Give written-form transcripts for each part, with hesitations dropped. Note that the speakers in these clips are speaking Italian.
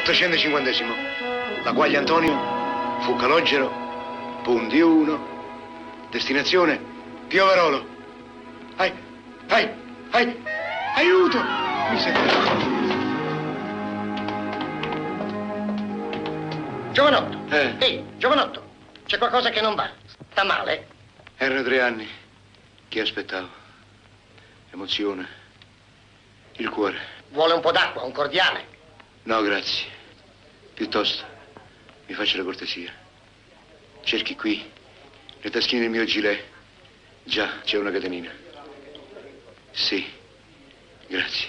850esimo. La Quaglia Antonio fu calogero, punti 1, destinazione Piovarolo. Aiuto! Mi sento. Giovanotto, ehi, giovanotto, c'è qualcosa che non va? Sta male? Erano 3 anni che aspettavo. Emozione. Il cuore. Vuole un po' d'acqua, un cordiale? No, grazie. Piuttosto, mi faccia la cortesia. Cerchi qui, nelle taschine del mio gilet. Già, c'è una catenina. Sì, grazie.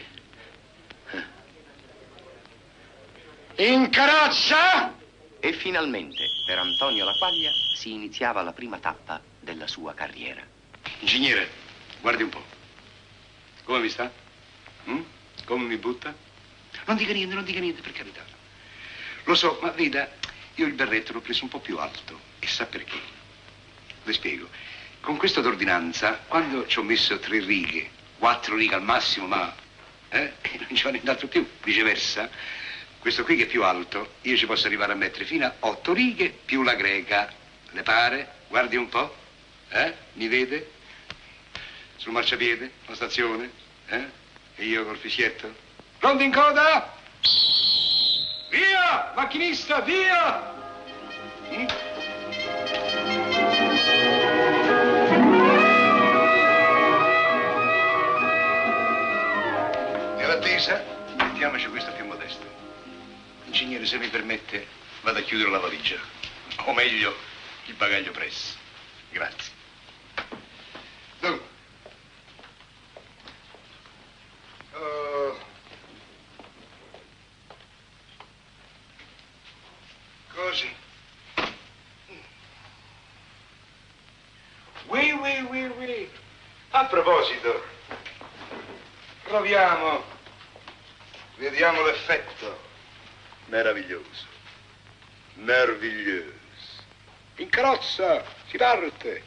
In carrozza! E finalmente, per Antonio La Quaglia, si iniziava la prima tappa della sua carriera. Ingegnere, guardi un po'. Come mi sta? Come mi butta? Non dica niente, per carità. Lo so, ma veda, io il berretto l'ho preso un po' più alto. E sa perché? Le spiego. Con questa d'ordinanza, quando ci ho messo 3 righe, 4 righe al massimo, ma non ci va nient'altro più. Viceversa, questo qui che è più alto, io ci posso arrivare a mettere fino a 8 righe più la greca. Le pare? Guardi un po'. Mi vede? Sul marciapiede, la stazione, E io col fischietto. Pronti in coda? Via! Macchinista, via! Nell'attesa, mettiamoci questo più modesto. Ingegnere, se mi permette, vado a chiudere la valigia. O meglio, il bagaglio presso. Grazie. Dunque. Così. Oui. A proposito, proviamo. Vediamo l'effetto. Meraviglioso. Meraviglioso. In carrozza, si parte.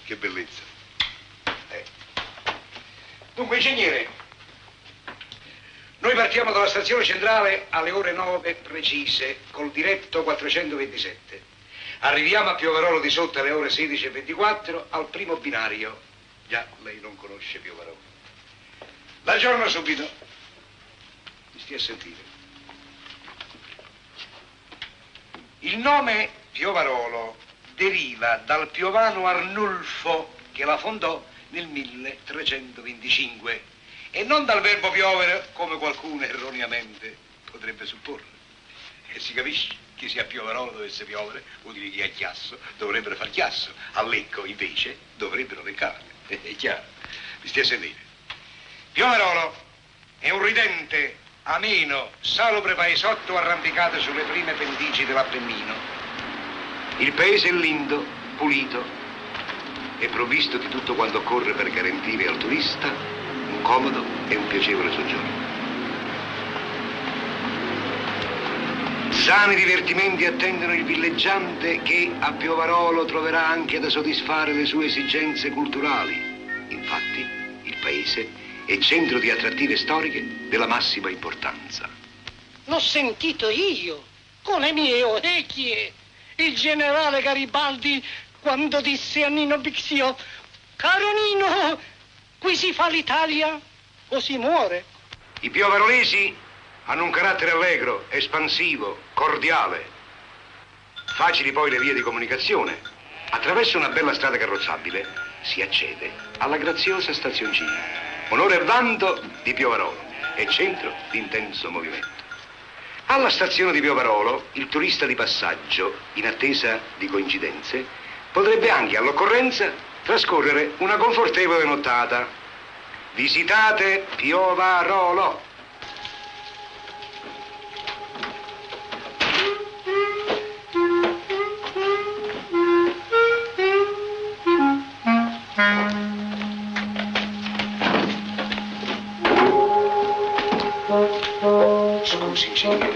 Che bellezza. Dunque, ingegnere, noi partiamo dalla stazione centrale alle ore 9 precise, col diretto 427. Arriviamo a Piovarolo di sotto alle ore 16:24 al primo binario. Già, lei non conosce Piovarolo. L'aggiorno subito. Mi stia a sentire. Il nome Piovarolo deriva dal piovano Arnulfo che la fondò nel 1325 e non dal verbo piovere come qualcuno erroneamente potrebbe supporre. E si capisce che se a Piovarolo dovesse piovere vuol dire che a Chiasso dovrebbero far chiasso, a Lecco invece dovrebbero leccare. È chiaro? Mi stia a sentire. Piovarolo è un ridente, ameno, salubre paesotto arrampicato sulle prime pendici dell'Appennino. Il paese è lindo, pulito e provvisto di tutto quanto occorre per garantire al turista un comodo e un piacevole soggiorno. Sani divertimenti attendono il villeggiante che a Piovarolo troverà anche da soddisfare le sue esigenze culturali. Infatti, il paese è centro di attrattive storiche della massima importanza. L'ho sentito io, con le mie orecchie, il generale Garibaldi quando disse a Nino Bixio: caro Nino, qui si fa l'Italia o si muore. I piovarolesi hanno un carattere allegro, espansivo, cordiale. Facili poi le vie di comunicazione. Attraverso una bella strada carrozzabile si accede alla graziosa stazioncina. Onore e vanto di Piovarolo e centro di intenso movimento. Alla stazione di Piovarolo, il turista di passaggio, in attesa di coincidenze, potrebbe anche all'occorrenza trascorrere una confortevole nottata. Visitate Piovarolo. Scusi, ingegnere.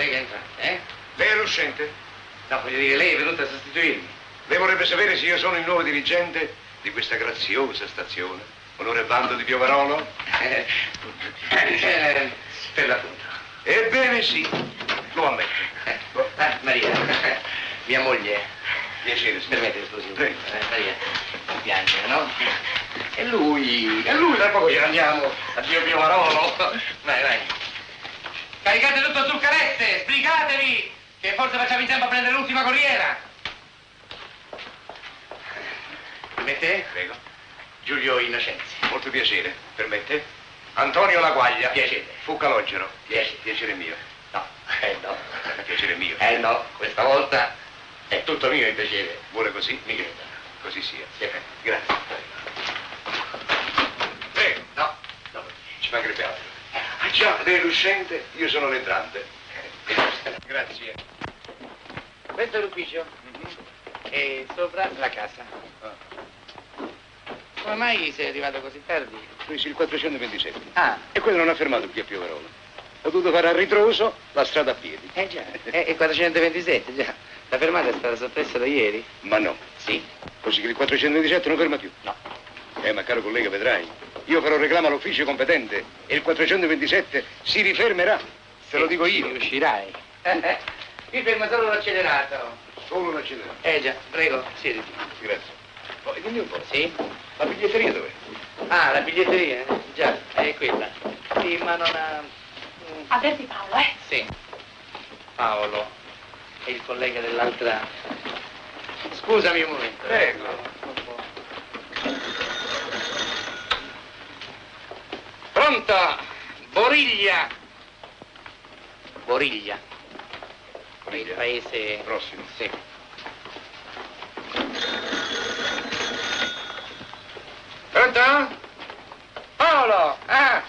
collega entrante, eh? Lei è l'uscente? No, voglio dire, lei è venuta a sostituirmi. Lei vorrebbe sapere se io sono il nuovo dirigente di questa graziosa stazione, onore e vanto di Piovarolo? Per l'appunto. Ebbene sì, lo ammetto. Maria, mia moglie. Piacere, signor. Permette, scusi. Prego. Maria, non piangere, no? E lui, tra poco ce ne andiamo. Addio Piovarolo. Vai, vai. Caricate tutto sul calette, sbrigatevi, che forse facciamo in tempo a prendere l'ultima corriera. Permette? Prego. Giulio Innocenzi. Molto piacere. Permette? Antonio Laguaglia. Piacere. Fu Calogero. Piacere. Piacere mio. No, no. Piacere mio. No, questa volta è tutto mio il piacere. Vuole così? Mi creda. Così sia. Sì. Grazie. Prego. No, dopo. Ci mancherebbe altro. Ah già, lei è l'uscente, io sono l'entrante. Grazie. Questo è l'ufficio e sopra la casa. Come mai sei arrivato così tardi? Presi il 427. Ah, E quello non ha fermato qui a Piovarolo. Ho dovuto fare a ritroso la strada a piedi. già, è il 427, già. La fermata è stata soppressa da ieri? Ma no. Sì. Così che il 427 non ferma più. No. Ma caro collega, vedrai. Io farò reclamo all'ufficio competente e il 427 si rifermerà. Te lo dico io. Riuscirai. Mi fermo solo l'accelerato. Solo l'accelerato. Già, prego, siediti. Grazie. Poi dimmi un po'. Sì? La biglietteria dov'è? Ah, la biglietteria? Già, è quella. Sì, ma non ha... Avverti Paolo, eh? Sì. Paolo è il collega dell'altra... Scusami un momento. Prego. Pronto? Boriglia. Boriglia. Il paese... Prossimo. Sì. Pronto? Paolo? Ah,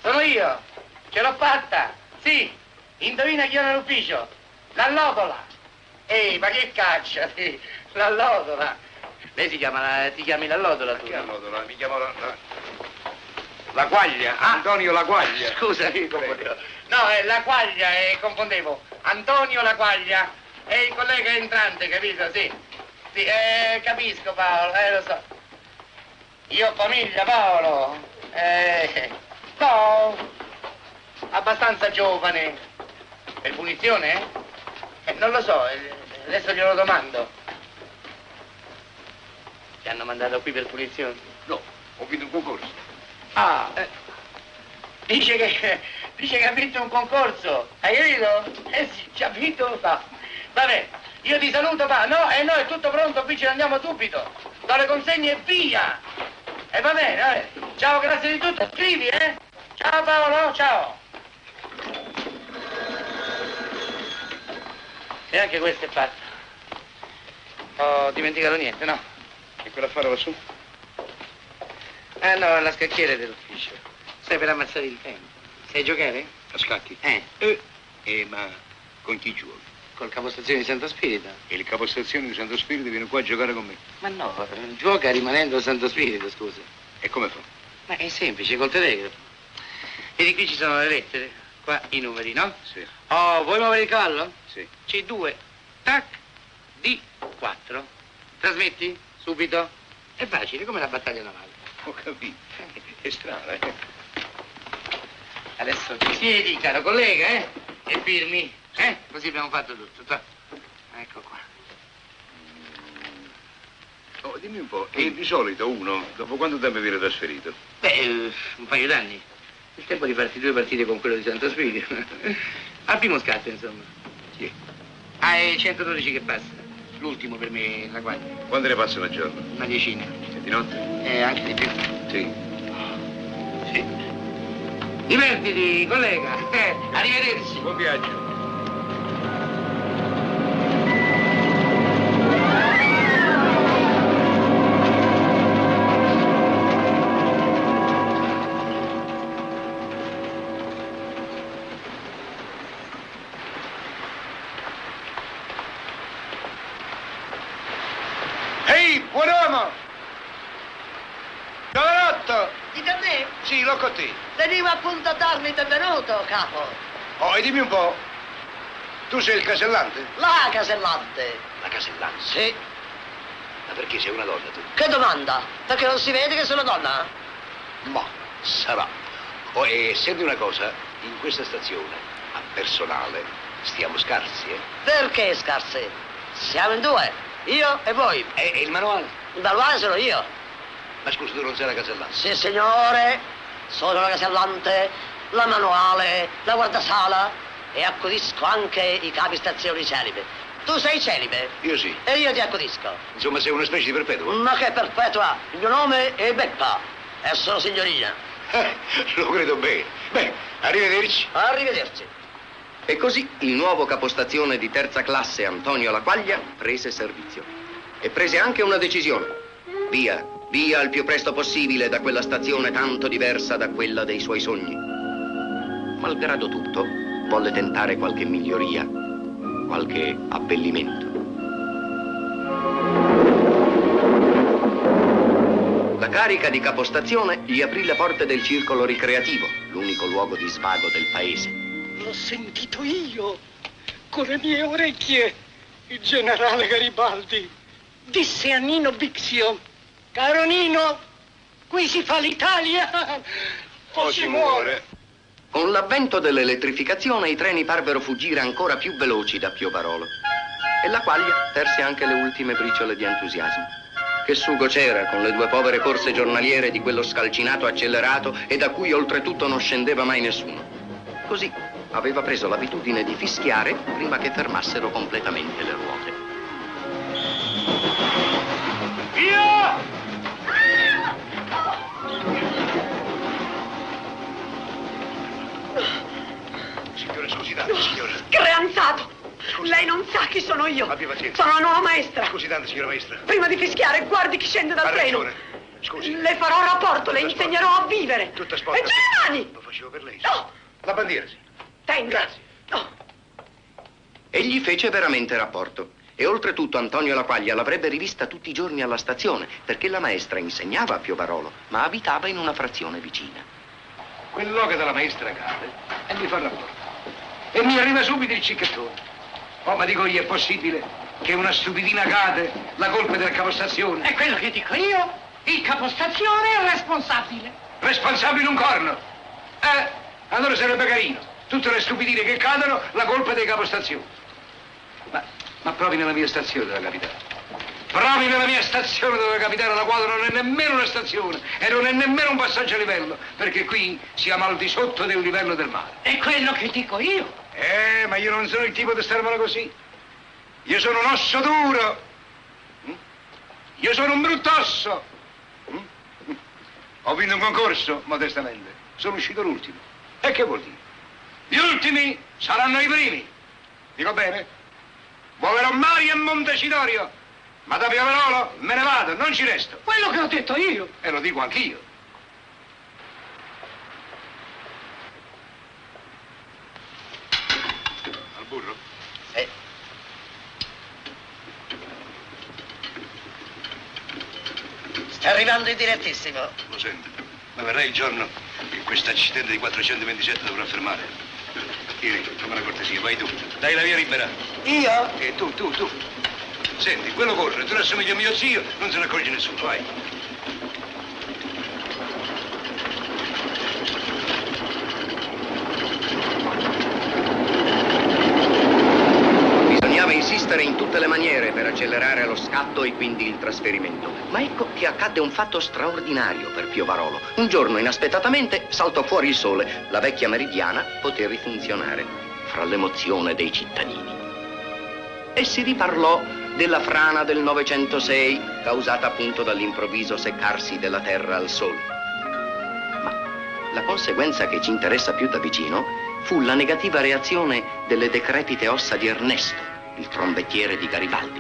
sono io. Ce l'ho fatta. Sì. Indovina chi era all'ufficio? L'allodola. Ehi, ma che caccia? Sì. L'allodola. Lei ti chiami l'allodola tu? Che allodola? Mi chiamo La Quaglia. Ah, Antonio Laguaglia. Scusami, confondevo. No, è La Quaglia, confondevo. Antonio La Quaglia. È il collega entrante, capito? Sì. Sì, capisco Paolo, lo so. Io ho famiglia, Paolo. No. Abbastanza giovane. Per punizione? Non lo so, adesso glielo domando. Ti hanno mandato qui per punizione? No, ho vinto un concorso. Ah, dice che ha vinto un concorso, hai capito? Sì, ci ha vinto, no. Vabbè, io ti saluto, pa. No, no, è tutto pronto, qui ce ne andiamo subito. Do le consegne e via. E va bene, vabbè. Ciao, grazie di tutto, scrivi, eh? Ciao Paolo, ciao. E anche questo è fatto. Ho dimenticato niente, no? E quell'affare lassù? Ah no, la scacchiera dell'ufficio. Stai per ammazzare il tempo. Sai giocare? A scacchi? Ma con chi giochi? Col capostazione di Santo Spirito. E il capostazione di Santo Spirito viene qua a giocare con me. Ma no, gioca rimanendo Santo Spirito, scusa. E come fa? Ma è semplice, col telegrafo. Vedi, qui ci sono le lettere, qua i numeri, no? Sì. Oh, vuoi muovere il cavallo? Sì. C2, tac, D4. Trasmetti? Subito? È facile, come la battaglia navale. Ho capito. È strano, eh? Adesso ti siedi, caro collega, e firmi, Così abbiamo fatto tutto. Ecco qua. Oh, dimmi un po', e di solito uno, dopo quanto tempo viene trasferito? Beh, un paio d'anni. Il tempo di farti 2 partite con quello di Santo Spirito. Al primo scatto, insomma. Sì. Ah, è 112 che passa. L'ultimo per me, la quaglia. Quante ne passano al giorno? Una decina. E di notte? Anche di più. Sì. Sì. Divertiti, collega. Arrivederci. Buon viaggio. Ehi, buon uomo! Giovanotto! Dite a me, Sì, l'ho con te. venivo appunto a darmi benvenuto, capo. Oh, e dimmi un po', Tu sei il casellante? La casellante. La casellante? Sì. Ma perché sei una donna tu? Che domanda? Perché non si vede che sono donna? Ma sarà. Oh, e senti una cosa, in questa stazione, a personale, stiamo scarsi, eh? Perché scarse? Siamo in due, io e voi. E il manuale? Il manuale sono io. Ma scusa, tu non sei la casellante? Sì, signore, sono la casellante, la manuale, la guardasala e accudisco anche i capi stazioni celibe. Tu sei celibe? Io sì. E io ti accudisco. Insomma, sei una specie di perpetuo. Ma che perpetua? Il mio nome è Beppa e sono signorina. Lo credo bene. Beh, arrivederci. Arrivederci. E così il nuovo capostazione di terza classe Antonio La Quaglia prese servizio. E prese anche una decisione. Via, via il più presto possibile da quella stazione tanto diversa da quella dei suoi sogni. Malgrado tutto, volle tentare qualche miglioria, qualche abbellimento. La carica di capostazione gli aprì le porte del circolo ricreativo, l'unico luogo di svago del paese. L'ho sentito io, con le mie orecchie. Il generale Garibaldi disse a Nino Bixio: caro Nino, qui si fa l'Italia o si muore. Con l'avvento dell'elettrificazione i treni parvero fuggire ancora più veloci da Piovarolo. E La Quaglia perse anche le ultime briciole di entusiasmo. Che sugo c'era con le due povere corse giornaliere di quello scalcinato accelerato e da cui oltretutto non scendeva mai nessuno. Così aveva preso l'abitudine di fischiare prima che fermassero completamente le ruote. Via! Signora, scusi tanto, signora. Creanzato! Scusi. Lei non sa chi sono io. Abbia pazienza. Sono la nuova maestra. Scusi tanto, signora maestra. Prima di fischiare, guardi chi scende dal Ha treno. ragione. Scusi. Le farò rapporto, le Tutta insegnerò sporca. a vivere. Tutta sporca. E giù le mani! Lo facevo per lei. No! La bandiera, sì. Tenga. Grazie. No. Egli fece veramente rapporto. E oltretutto Antonio La Quaglia l'avrebbe rivista tutti i giorni alla stazione, perché la maestra insegnava a Piovarolo, ma abitava in una frazione vicina. Quell'oca della maestra cade e mi fa rapporto. E mi arriva subito il cicchettone. Oh, ma dico io, è possibile che una stupidina cade, la colpa è del capostazione? È quello che dico io. Il capostazione è responsabile. Responsabile un corno. Allora sarebbe carino. Tutte le stupidine che cadono, la colpa è dei capostazioni. Ma proprio nella mia stazione doveva capitare. Proprio nella mia stazione doveva capitare, la quale non è nemmeno una stazione e non è nemmeno un passaggio a livello, perché qui siamo al di sotto del livello del mare. È quello che dico io. Ma io non sono il tipo di starmelo così. Io sono un osso duro. Io sono un brutto osso. Ho vinto un concorso, modestamente. Sono uscito l'ultimo. E che vuol dire? Gli ultimi saranno i primi. Dico bene? Muoverò Mario e Montecitorio. Ma da Piovarolo me ne vado, non ci resto. Quello che ho detto io. E lo dico anch'io. Al burro? Sta arrivando in direttissimo. Lo sento. Ma verrà il giorno che questo accidente di 427 dovrà fermare. Vieni, fammi una cortesia, vai tu. Dai la via libera. Io? E tu. Senti, quello corre, tu assomigli a mio zio, non se ne accorge nessuno, vai. Bisognava insistere in tutte le maniere per accelerare lo scatto e quindi il trasferimento. Ma ecco che accadde un fatto straordinario per Piovarolo. Un giorno, inaspettatamente, saltò fuori il sole. La vecchia meridiana poté rifunzionare, fra l'emozione dei cittadini. E si riparlò della frana del 906, causata appunto dall'improvviso seccarsi della terra al sole. Ma la conseguenza che ci interessa più da vicino fu la negativa reazione delle decrepite ossa di Ernesto, il trombettiere di Garibaldi.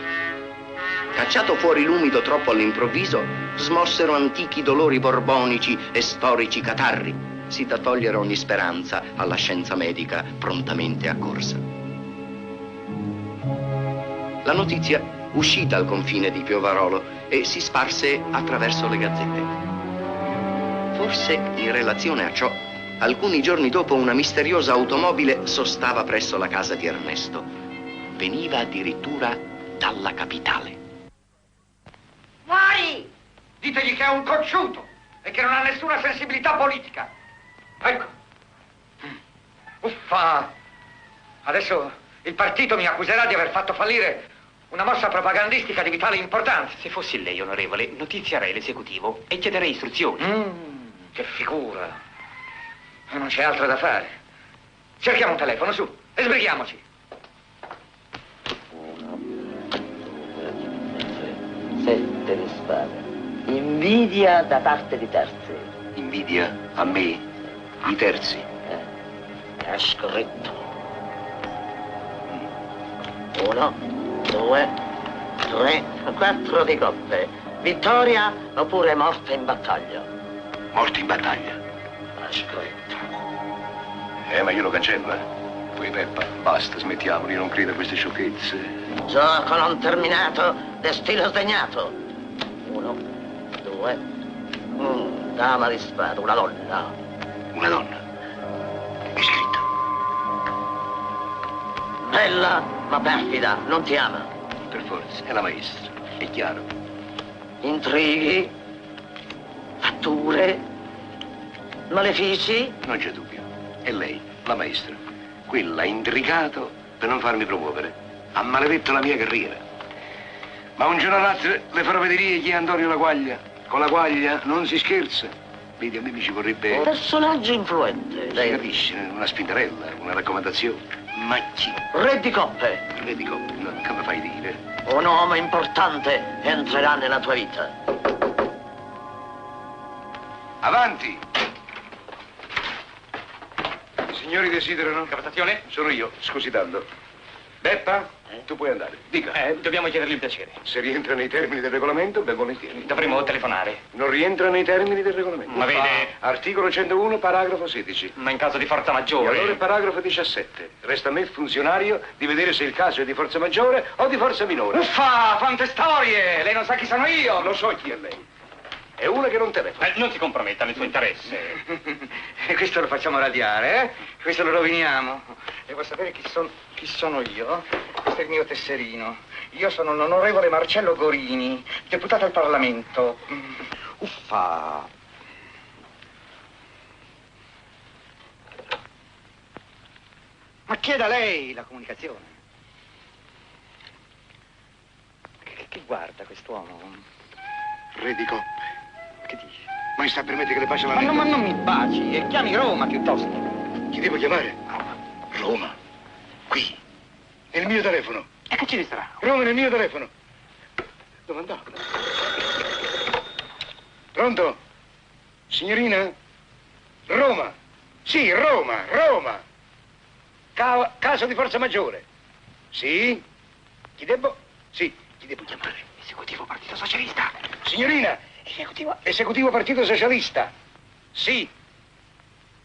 Cacciato fuori l'umido troppo all'improvviso, smossero antichi dolori borbonici e storici catarri, sì da togliere ogni speranza alla scienza medica prontamente accorsa. La notizia uscì dal confine di Piovarolo e si sparse attraverso le gazzette. Forse in relazione a ciò Alcuni giorni dopo una misteriosa automobile sostava presso la casa di Ernesto. Veniva addirittura dalla capitale. Fuori! Ditegli che è un cocciuto e che non ha nessuna sensibilità politica. Ecco. Uffa! Adesso il partito mi accuserà di aver fatto fallire una mossa propagandistica di vitale importanza. Se fossi lei, onorevole, notizierei l'esecutivo e chiederei istruzioni. Che figura. Non c'è altro da fare. Cerchiamo un telefono, su, e sbrighiamoci. 7 di spade. Invidia da parte di terzi. Invidia a me, i terzi. È scorretto. 1, 2, 3, 4 di coppe. Vittoria oppure morte in battaglia? Morti in battaglia. È scorretto. Ma io lo cancello, Poi Peppa, basta, smettiamoli, non credo a queste sciocchezze. Gioco non terminato, destino sdegnato. 1, 2, dama di spade, una donna. Una donna. Iscritta. Bella ma perfida, non ti ama. Per forza, è la maestra, è chiaro. Intrighi, fatture, malefici. Non c'è dubbio. È lei, la maestra. Quella ha intrigato per non farmi promuovere. Ha maledetto la mia carriera. Ma un giorno o l'altro le farò vedere chi è Antonio La Quaglia. Con La Quaglia non si scherza. Vedi, a me mi ci vorrebbe... Personaggio influente. Si capisce, una spintarella, una raccomandazione. Ma chi? Re di coppe. Re di coppe, no, come fai a dire? Un uomo importante entrerà nella tua vita. Avanti! I signori desiderano? Captazione? Sono io, scusi tanto. Beppa, tu puoi andare. Dica. Dobbiamo chiedergli il piacere. Se rientra nei termini del regolamento, ben volentieri. Dovremmo telefonare. Non rientra nei termini del regolamento. Ma vede... Articolo 101, paragrafo 16. Ma in caso di forza E maggiore... allora il paragrafo 17. Resta a me, funzionario, di vedere se il caso è di forza maggiore o di forza minore. Uffa, quante storie! Lei non sa chi sono io! Lo so chi è lei. È una che non telefona. non si comprometta nel suo interesse. E questo lo facciamo radiare, Questo lo roviniamo. Devo sapere chi sono io. Questo è il mio tesserino. Io sono l'onorevole Marcello Gorini, deputato al Parlamento. Uffa. Ma chieda lei la comunicazione. Che guarda quest'uomo? Re di coppe. Che dice? Maestà, permette che le faccia la Ma, lettera? ma non mi baci, e chiami Roma piuttosto. Chi devo chiamare? Roma. Qui. Nel mio telefono. E che ci sarà? Roma nel mio telefono. Dove andavo? Pronto? Signorina? Roma. Sì, Roma, Roma. Caso di forza maggiore. Sì? Chi devo? Sì, chi devo chiamare? Esecutivo Partito Socialista. Signorina? Esecutivo Partito Socialista. Sì.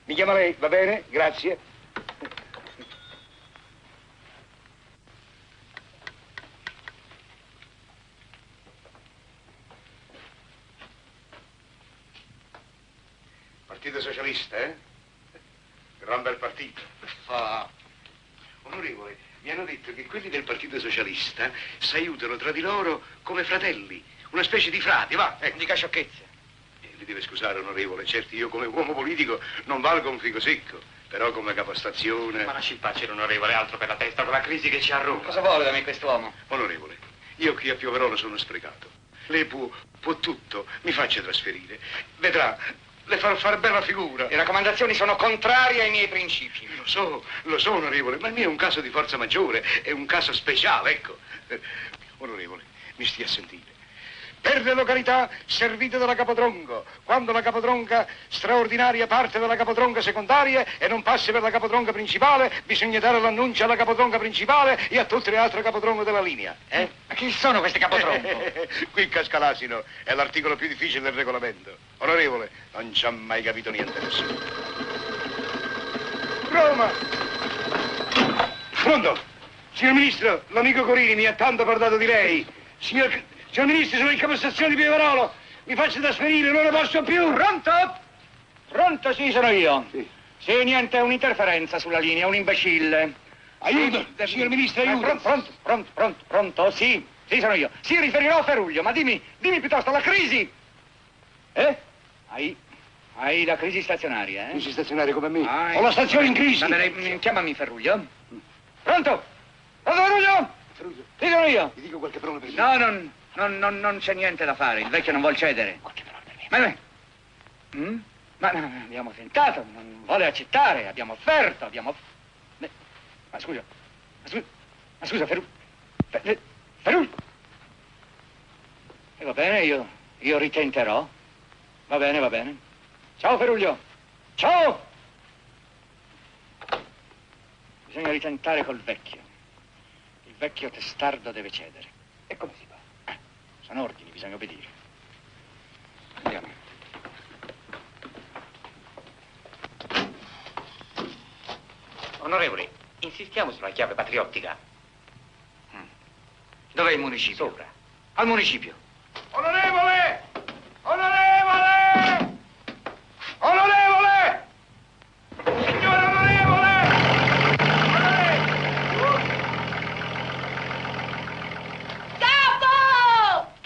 Mi chiama lei, va bene? Grazie. Partito Socialista, Gran bel partito. Onorevole, mi hanno detto che quelli del Partito Socialista si aiutano tra di loro come fratelli. Una specie di frati, va. Dica sciocchezze. Mi deve scusare, onorevole. Certo, io come uomo politico non valgo un figo secco. Però come capostazione... Ma lasci in pace l'onorevole, altro per la testa, con la crisi che ci arruga. Cosa vuole da me quest'uomo? Onorevole, io qui a Piovarolo sono sprecato. Lei può tutto, mi faccia trasferire. Vedrà, le farò fare bella figura. Le raccomandazioni sono contrarie ai miei principi. Lo so, onorevole, ma il mio è un caso di forza maggiore, è un caso speciale, ecco. Onorevole, mi stia a sentire. Per le località servite dalla capodrongo, quando la capodronga straordinaria parte dalla capodronga secondaria e non passi per la capodronga principale, bisogna dare l'annuncio alla capodronga principale e a tutte le altre capodrongo della linea. Ma chi sono questi capodrongo? Qui in Cascalasino è l'articolo più difficile del regolamento. Onorevole, non ci ha mai capito niente nessuno. Roma! Pronto? Signor Ministro, l'amico Gorini mi ha tanto parlato di lei. Signor Ministro, sono in Cassazione di Pievarolo. Mi faccio trasferire, non ne posso più. Pronto? Pronto, sì, sono io. Sì. Sì, niente, è un'interferenza sulla linea, un imbecille. Aiuto, signor Ministro, aiuto. Pronto, sì, sono io. Sì, riferirò a Ferruglio, ma dimmi piuttosto la crisi. Hai la crisi stazionaria, Crisi stazionaria come me? Hai. Ho la stazione in crisi. Va bene, chiamami Ferruglio. Pronto? Pronto, Ferruglio? Ferruglio, Sì, sono io. ti dico qualche parola per me. No, non c'è niente da fare, il vecchio non vuol cedere. Qualche parola per me. Ma abbiamo tentato, non vuole accettare, abbiamo offerto, Ma scusa, Ferruglio. E va bene, io ritenterò. Va bene. Ciao, Ferruglio. Ciao! Bisogna ritentare col vecchio. Il vecchio testardo deve cedere. E come si fa? Sono ordini, bisogna obbedire. Andiamo. Onorevoli, insistiamo sulla chiave patriottica. Dov'è il municipio? Sopra. Al municipio. Onorevole! Onorevole! Onorevole! Signor onorevole! Capo!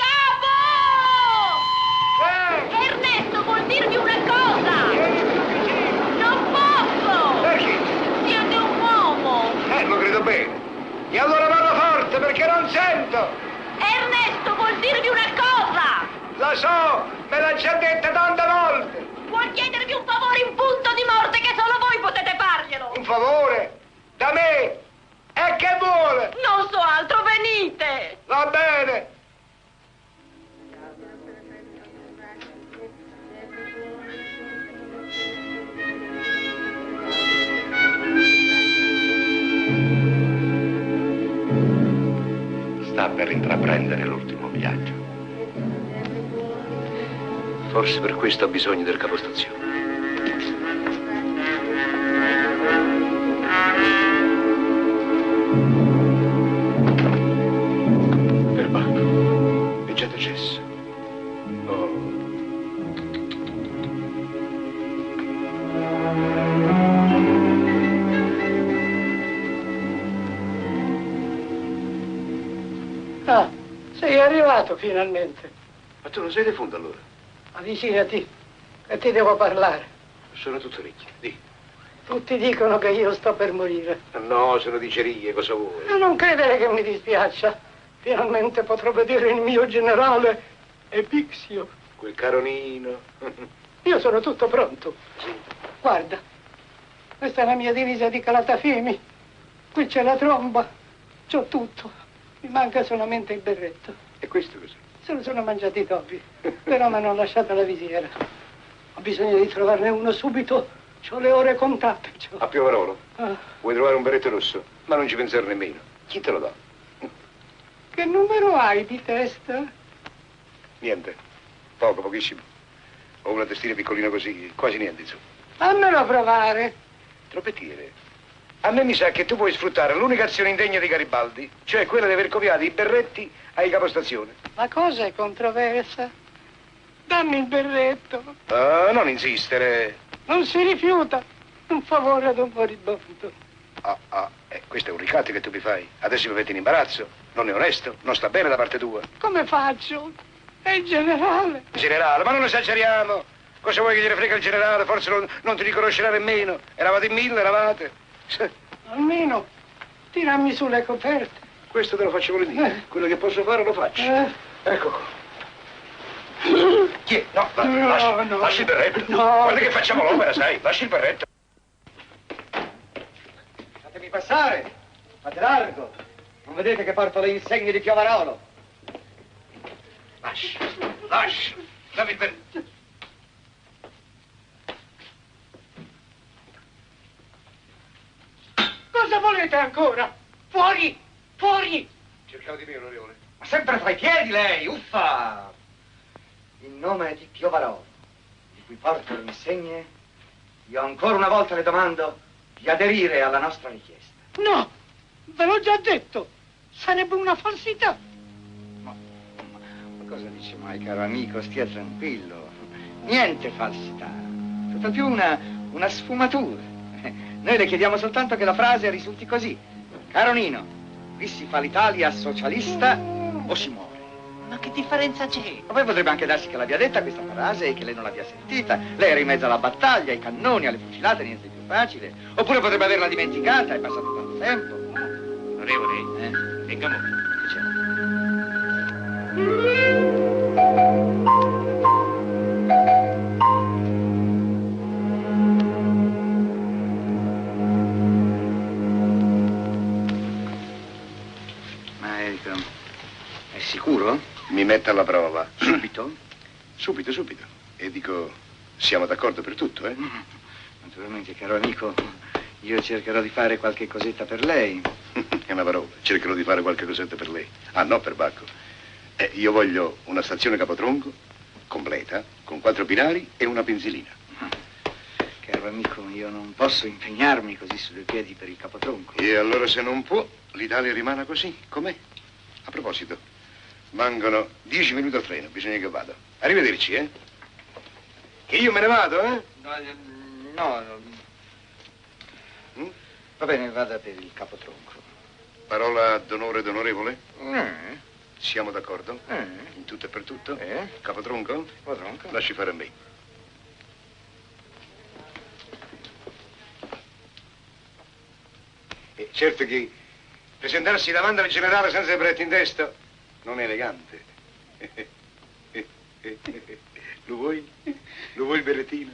Ernesto vuol dirvi una cosa! Non posso! Perché? Siete un uomo! Lo credo bene. E allora parla forte perché non sento. Ernesto vuol dirvi una cosa! La so, me l'ha già detta tante volte. Vuol chiedervi un favore in punto di morte che solo voi potete farglielo! Un favore? Da me? E che vuole? Non so altro, venite! Va bene. Sta per intraprendere l'ultimo viaggio. Forse per questo ha bisogno del capostazione. Perbacco, è già decesso. Oh. Ah, sei arrivato finalmente. Ma tu non sei defunto allora? Avvicinati, che ti devo parlare. Sono tutto orecchie, di. Tutti dicono che io sto per morire. No, sono dicerie, cosa vuoi? Ma non credere che mi dispiaccia. Finalmente potrò vedere il mio generale Epixio. Quel caronino. Io sono tutto pronto. Sì. Guarda, questa è la mia divisa di Calatafimi. Qui c'è la tromba, c'ho tutto. Mi manca solamente il berretto. E questo cos'è? Se lo sono mangiati i topi, però mi hanno lasciato la visiera. Ho bisogno di trovarne uno subito. C'ho le ore contate. A Piovarolo? Ah, Vuoi trovare un berretto rosso? Ma non ci pensare nemmeno. Chi te lo dà? che numero hai di testa? Niente. Pochissimo. Ho una testina piccolina così, quasi niente, insomma. Fammelo provare. Troppettiere. A me mi sa che tu puoi sfruttare l'unica azione indegna di Garibaldi, cioè quella di aver copiato i berretti ai capostazione. La cosa è controversa. Dammi il berretto. Non insistere. Non si rifiuta. Un favore ad un moribondo. Questo è un ricatto che tu mi fai. Adesso mi metti in imbarazzo. Non è onesto, non sta bene da parte tua. Come faccio? È il generale. Generale, ma non esageriamo. Cosa vuoi che gliene frega il generale? Forse non ti riconoscerà nemmeno. Eravate in 1000, eravate. Almeno tirarmi sulle coperte. Questo te lo faccio volentieri. Quello che posso fare lo faccio. Ecco qua. Chi è? No, lasci il berretto. No. Guarda che facciamo l'opera, sai. Lasci il berretto. Fatemi passare, fate largo. Non vedete che porto le insegne di Piovarolo? Lascia. Dammi il berretto. Cosa volete ancora? Fuori! Fuori! Cercavo di me, onorevole. Ma sempre fra i piedi lei, uffa! In nome di Piovarolo, di cui porto le insegne, io ancora una volta le domando di aderire alla nostra richiesta. No! Ve l'ho già detto! Sarebbe una falsità! Ma cosa dice mai, caro amico? Stia tranquillo. Niente falsità. Tutt'al più una sfumatura. Noi le chiediamo soltanto che la frase risulti così. Caro Nino, qui si fa l'Italia socialista o si muore. Ma che differenza c'è? Ma poi potrebbe anche darsi che l'abbia detta questa frase e che lei non l'abbia sentita. Lei era in mezzo alla battaglia, ai cannoni, alle fucilate, niente di più facile. Oppure potrebbe averla dimenticata, è passato tanto tempo. Onorevole, venga mo'. Che c'è? Ma è sicuro? Mi metta alla prova. Subito? Subito, subito. E dico, siamo d'accordo per tutto, eh? Naturalmente, caro amico, io cercherò di fare qualche cosetta per lei. È una parola, cercherò di fare qualche cosetta per lei. Ah, no, per Bacco. Io voglio una stazione capotronco, completa, con 4 binari e una pensilina. Caro amico, io non posso impegnarmi così su 2 piedi per il capotronco. E allora se non può, l'Italia rimane così, com'è. A proposito, mancano 10 minuti al treno, bisogna che vada. Arrivederci, eh? Che io me ne vado, eh? No. Va bene, vada per il capotronco. Parola d'onore d'onorevole? Siamo d'accordo? In tutto e per tutto? Capotronco? Capotronco. Lasci fare a me. E certo che presentarsi davanti al generale senza il berretto in testa non è elegante. Lo vuoi? Lo vuoi il berrettino?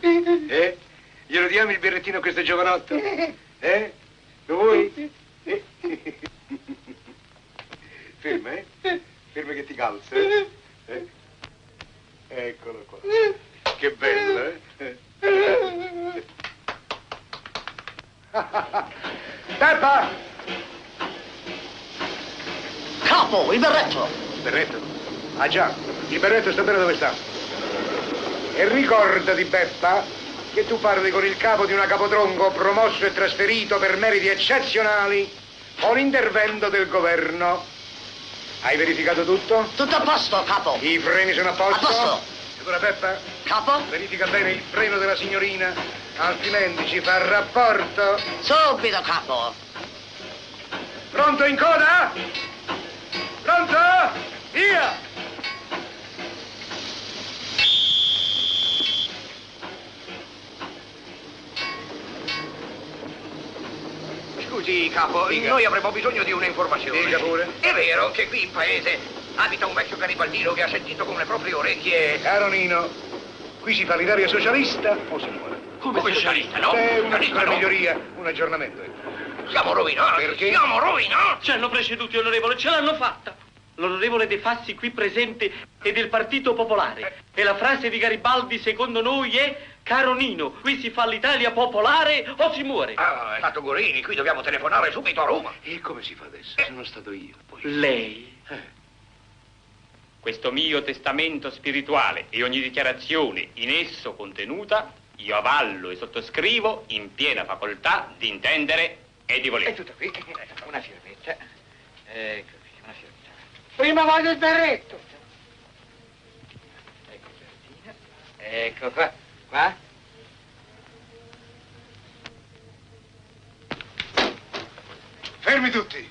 Glielo diamo il berrettino a questo giovanotto? Lo vuoi? Ferma, Ferma che ti calza. Eccolo qua. Che bello, Peppa! Capo, il berretto! Il berretto? Ah già, il berretto sta bene dove sta. E ricordati, Peppa, che tu parli con il capo di una capotronco promosso e trasferito per meriti eccezionali con intervento del governo. Hai verificato tutto? Tutto a posto, capo. I freni sono a posto? A posto. E ora, Peppa? Capo? Verifica bene il freno della signorina, altrimenti ci fa rapporto. Subito, capo. Pronto in coda? Pronto? Via! Scusi, capo, Dica. noi avremmo bisogno di una informazione. Dica pure. È vero che qui in paese abita un vecchio garibaldino che ha sentito con le proprie orecchie... Caro Nino, qui si fa l'Italia socialista o si muore? Come socialista, no? C'è una Socialista, piccola no. miglioria, un aggiornamento. Siamo rovinati. Perché? Siamo rovinati. Ci hanno preceduti, onorevole, ce l'hanno fatta. L'onorevole De Fassi qui presente è del Partito Popolare. E la frase di Garibaldi secondo noi è: caro Nino, qui si fa l'Italia popolare o si muore. Ah, è stato Gorini, qui dobbiamo telefonare subito a Roma. E come si fa adesso? Sono stato io, poi. Lei? Questo mio testamento spirituale e ogni dichiarazione in esso contenuta, io avallo e sottoscrivo in piena facoltà di intendere e di volere. È tutto qui. Una firmetta. Ecco qui, una firmetta. Prima voglio il berretto. Ecco il berrettino. Ecco qua. Qua. Fermi tutti.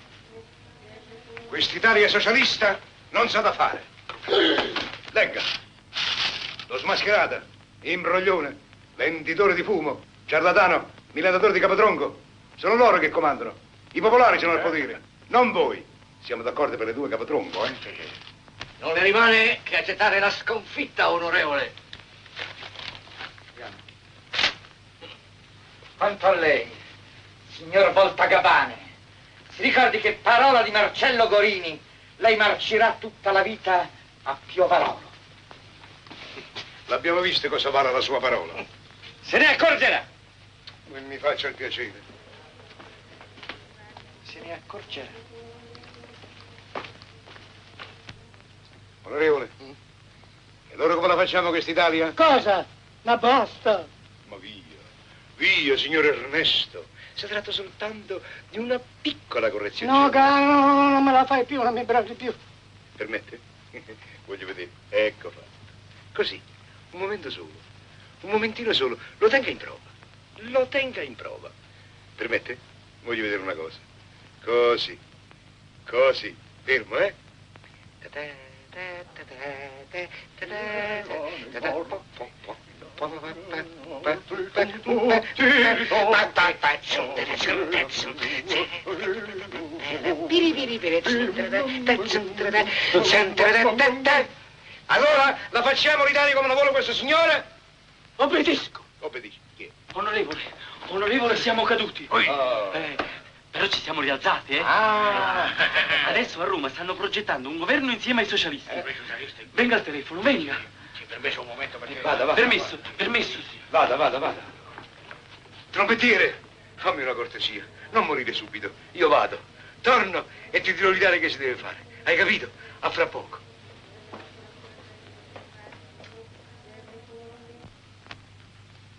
Quest'Italia socialista non sa da fare. Legga. Lo smascherata, imbroglione, venditore di fumo, ciarlatano, milatatore di capotronco. Sono loro che comandano. I popolari sono al potere, non voi. Siamo d'accordo per le 2 capotronco, eh? Non le rimane che accettare la sconfitta, onorevole. Quanto a lei, signor Voltagabane, si ricordi che parola di Marcello Gorini, lei marcirà tutta la vita a Piovarolo. L'abbiamo visto cosa vale la sua parola. Se ne accorgerà. Non mi faccia il piacere. Se ne accorgerà. Onorevole, e allora come la facciamo quest'Italia? Cosa? Ma basta. Ma via, signor Ernesto. Si tratta soltanto di una piccola correzione. No, caro, no, non me la fai più, non mi bravi più. Permette? Voglio vedere. Ecco fatto. Così, un momento solo. Un momentino solo. Lo tenga in prova. lo tenga in prova. Permette? Voglio vedere una cosa. Così. Così. Fermo, eh? Allora, la facciamo ridare come la vuole questo signore? Obbedisco. Obbedisci. Chi è? Onorevole, siamo caduti. Però ci siamo rialzati, eh? Adesso a Roma stanno progettando un governo insieme ai socialisti. Venga al telefono, venga. Ci permesso un momento perché... Vada. Permesso, sì. Vada. Trombettiere, fammi una cortesia. Non morire subito. Io vado, torno e ti dirò ridare che si deve fare. Hai capito? A fra poco.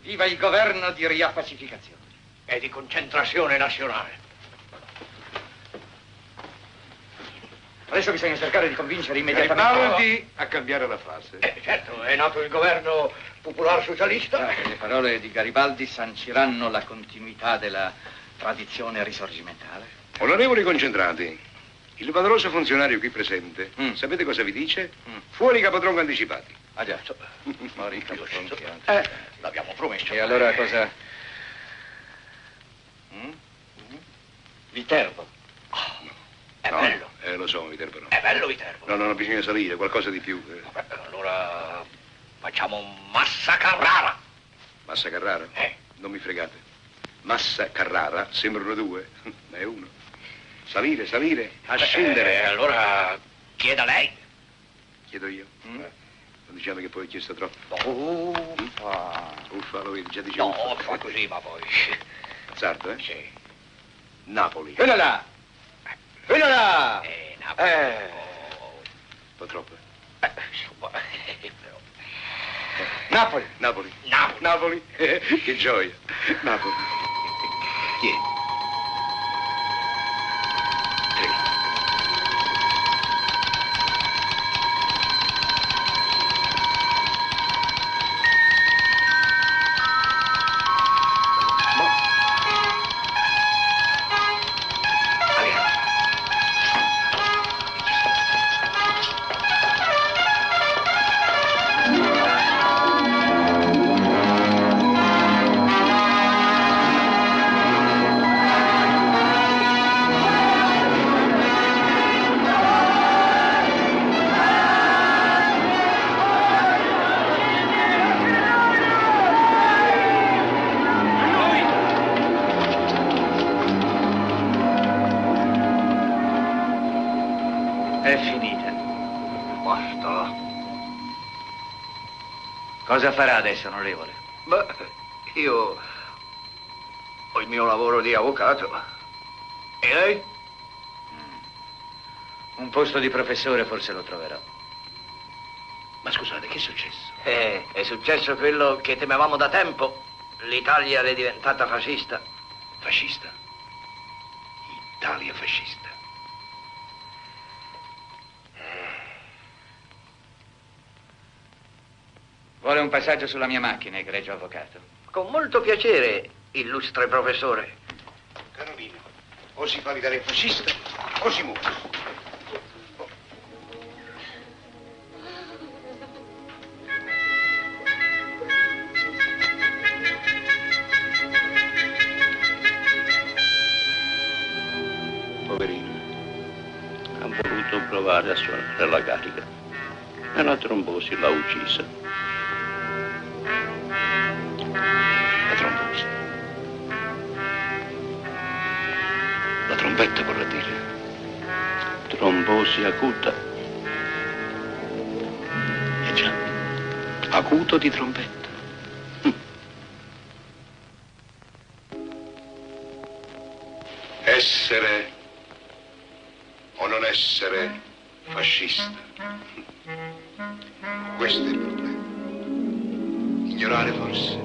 Viva il governo di riappacificazione. È di concentrazione nazionale. Adesso bisogna cercare di convincere immediatamente... Garibaldi a cambiare la frase. Certo, è nato il governo popolare socialista. Le parole di Garibaldi sanciranno la continuità della tradizione risorgimentale. Onorevoli concentrati, il valoroso funzionario qui presente, sapete cosa vi dice? Fuori Capotronco anticipati. Ah già, fuori Capotronco. L'abbiamo promesso. E allora cosa... Viterbo. È bello. Lo so, Viterbo no. È bello Viterbo. No, bisogna salire, qualcosa di più. Allora facciamo Massa Carrara. Massa Carrara? Non mi fregate. Massa Carrara sembrano due, ma è uno. Salire, a scendere. Allora chieda lei. Chiedo io. Non diciamo che poi ho chiesto troppo. Uffa, lo vedi, già dicevo. No, fa così, ma poi... Sardo, eh? Sì. Napoli. Quella là! Napoli. Un po' troppo. Napoli! Napoli. Che gioia. Napoli. Chi è? Cosa farà adesso, onorevole? Beh, io ho il mio lavoro di avvocato. E lei? Un posto di professore forse lo troverò. Ma scusate, che è successo? È successo quello che temevamo da tempo. L'Italia è diventata fascista. Fascista? Italia fascista. Vuole un passaggio sulla mia macchina, egregio avvocato? Con molto piacere, illustre professore. Carolina, o si fa l'Italia fascista o si muore. Poverino. Ha voluto provare a suonare la carica e la trombosi l'ha uccisa. La trombetta vorrà dire. Trombosi acuta. Già, acuto di trombetta. Essere o non essere fascista. Questo è il problema. Ignorare forse,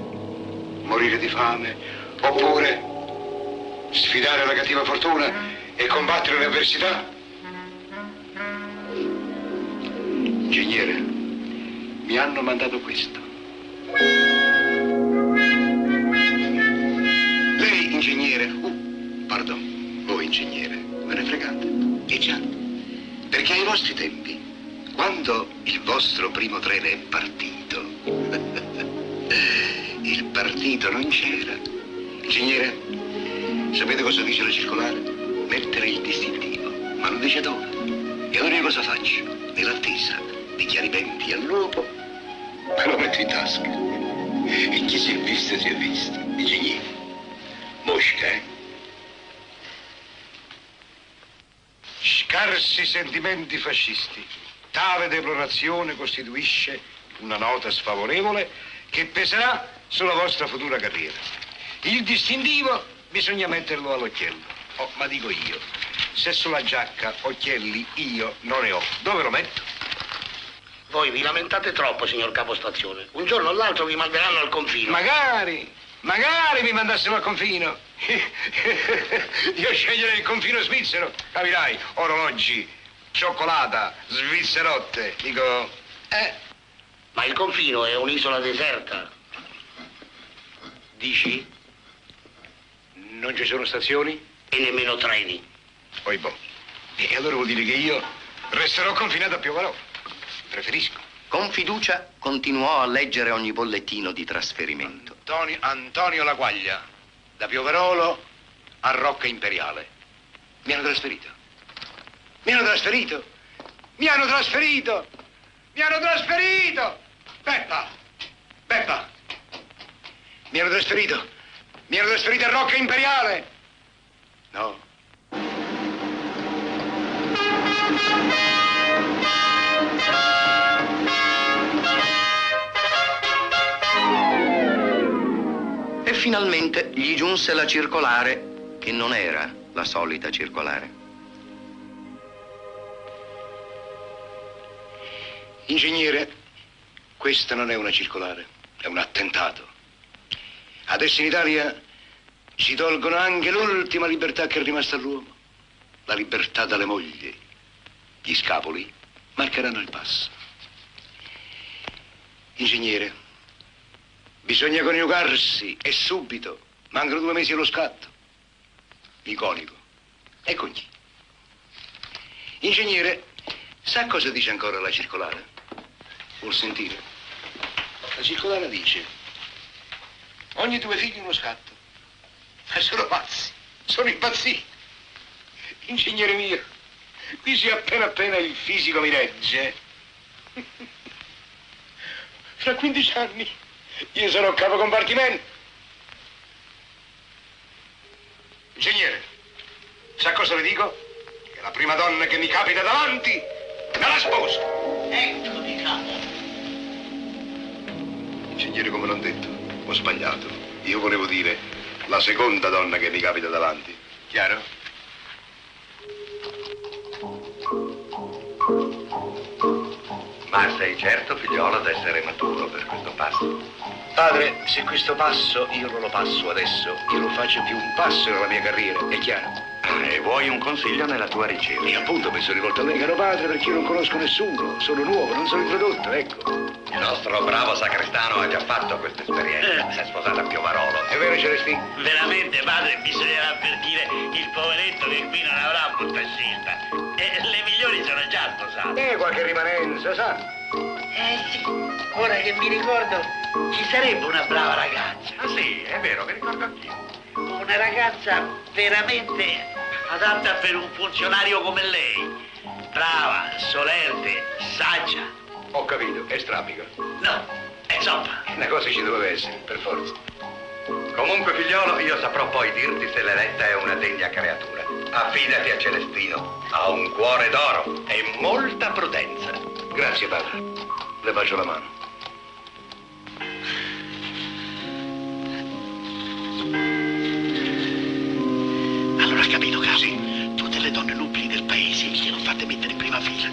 morire di fame, oppure sfidare la cattiva fortuna e combattere le avversità. Ingegnere, mi hanno mandato questo. Pardon, voi ingegnere, me ne fregate. E già, perché ai vostri tempi, quando il vostro primo treno è partito, il partito non c'era. Ingegnere, sapete cosa dice la circolare? Mettere il distintivo, ma non dice dove. E allora io cosa faccio? Nell'attesa di chiarimenti all'uopo, me lo metto in tasca. E chi si è visto, si è visto. Ingegnere, mosca, Scarsi sentimenti fascisti. Tale deplorazione costituisce una nota sfavorevole che peserà sulla vostra futura carriera. Il distintivo bisogna metterlo all'occhiello. Oh, ma dico io, se sulla giacca occhielli io non ne ho, dove lo metto? Voi vi lamentate troppo, signor capostazione. Un giorno o l'altro vi manderanno al confino. Magari mi mandassero al confino. Io sceglierei il confino svizzero, capirai, orologi, cioccolata, svizzerotte, dico, Ma il confino è un'isola deserta. Dici? Non ci sono stazioni? E nemmeno treni. Poi boh. E allora vuol dire che io resterò confinato a Piovarò. Preferisco. Con fiducia continuò a leggere ogni bollettino di trasferimento. Antonio Laguaglia, da Piovarolo a Rocca Imperiale. Mi hanno trasferito. Beppa! Mi hanno trasferito a Rocca Imperiale. No. E finalmente gli giunse la circolare, che non era la solita circolare. Ingegnere, questa non è una circolare, è un attentato. Adesso in Italia ci tolgono anche l'ultima libertà che è rimasta all'uomo, la libertà dalle mogli. Gli scapoli marcheranno il passo. Ingegnere, bisogna coniugarsi e subito. Mancano 2 mesi allo scatto. Mi coniugo. E con chi? Ingegnere, sa cosa dice ancora la circolare? Vuol sentire? La circolare dice: ogni 2 figli uno scatto. Ma sono pazzi, sono impazziti. Ingegnere mio, qui se appena il fisico mi regge. Fra 15 anni io sarò capo compartimento. Ingegnere, sa cosa le dico? Che la prima donna che mi capita davanti me la sposo. Eccomi, capo. Ingegnere, come l'ho detto, ho sbagliato. Io volevo dire la seconda donna che mi capita davanti. Chiaro? Ma sei certo, figliolo, d'essere maturo per questo passo? Padre, se questo passo io non lo passo adesso, io lo faccio più un passo nella mia carriera, è chiaro? E vuoi un consiglio nella tua ricerca? E appunto mi sono rivolto a lei, caro padre, perché io non conosco nessuno, sono nuovo, non sono introdotto, ecco. Il nostro bravo sacrestano ha già fatto questa esperienza. Si è sposato a Piovarolo. È vero, Celestino? Veramente, padre, bisognerà avvertire il poveretto che qui non avrà molta scelta. Le migliori sono già sposate. Qualche rimanenza, sa? Sì, ora che mi ricordo, ci sarebbe una brava ragazza. Ah sì, è vero, mi ricordo anch'io. Una ragazza veramente adatta per un funzionario come lei. Brava, solerte, saggia. Ho capito, è strabica. No, insomma. Una cosa ci doveva essere, per forza. Comunque, figliolo, io saprò poi dirti se l'eletta è una degna creatura. Affidati a Celestino. Ha un cuore d'oro e molta prudenza. Grazie, padre. Le bacio la mano. Allora ha capito, capo? Sì. Tutte le donne nubili del paese glielo fate mettere in prima fila.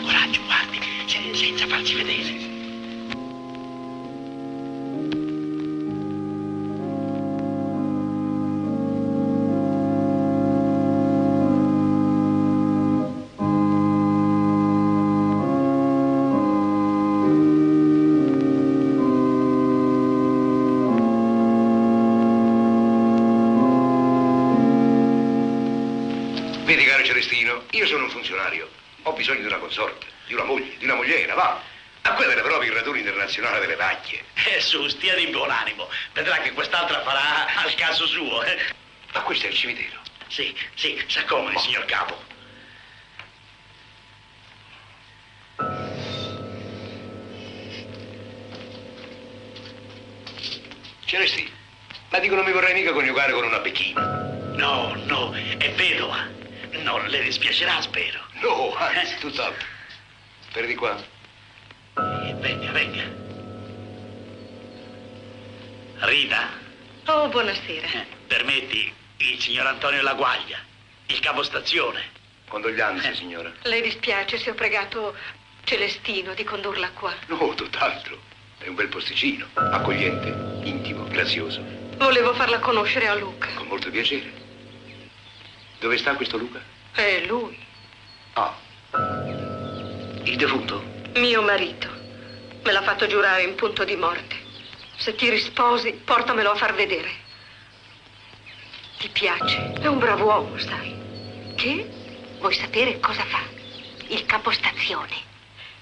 Coraggio, guardi, senza farsi vedere. Celestino, io sono un funzionario. Ho bisogno di una consorte, di una moglie, di una mogliera, va. A quella era proprio il raduno internazionale delle vacche. Su, stia di buon animo. Vedrà che quest'altra farà al caso suo, Ma questo è il cimitero? Sì, s'accomodi, signor capo. Celestino, ma dico non mi vorrei mica coniugare con una becchina. No, è vedova. Non le dispiacerà, spero. No, anzi, tutt'altro. Per di qua. Venga. Rita. Oh, buonasera. Permetti, il signor Antonio Laguaglia, il capostazione. Condoglianze, signora. Le dispiace se ho pregato Celestino di condurla qua? No, tutt'altro. È un bel posticino, accogliente, intimo, grazioso. Volevo farla conoscere a Luca. Con molto piacere. Dove sta questo Luca? È lui. Ah. Il defunto? Mio marito. Me l'ha fatto giurare in punto di morte. Se ti risposi, portamelo a far vedere. Ti piace? È un bravo uomo, sai. Che? Vuoi sapere cosa fa? Il capostazione.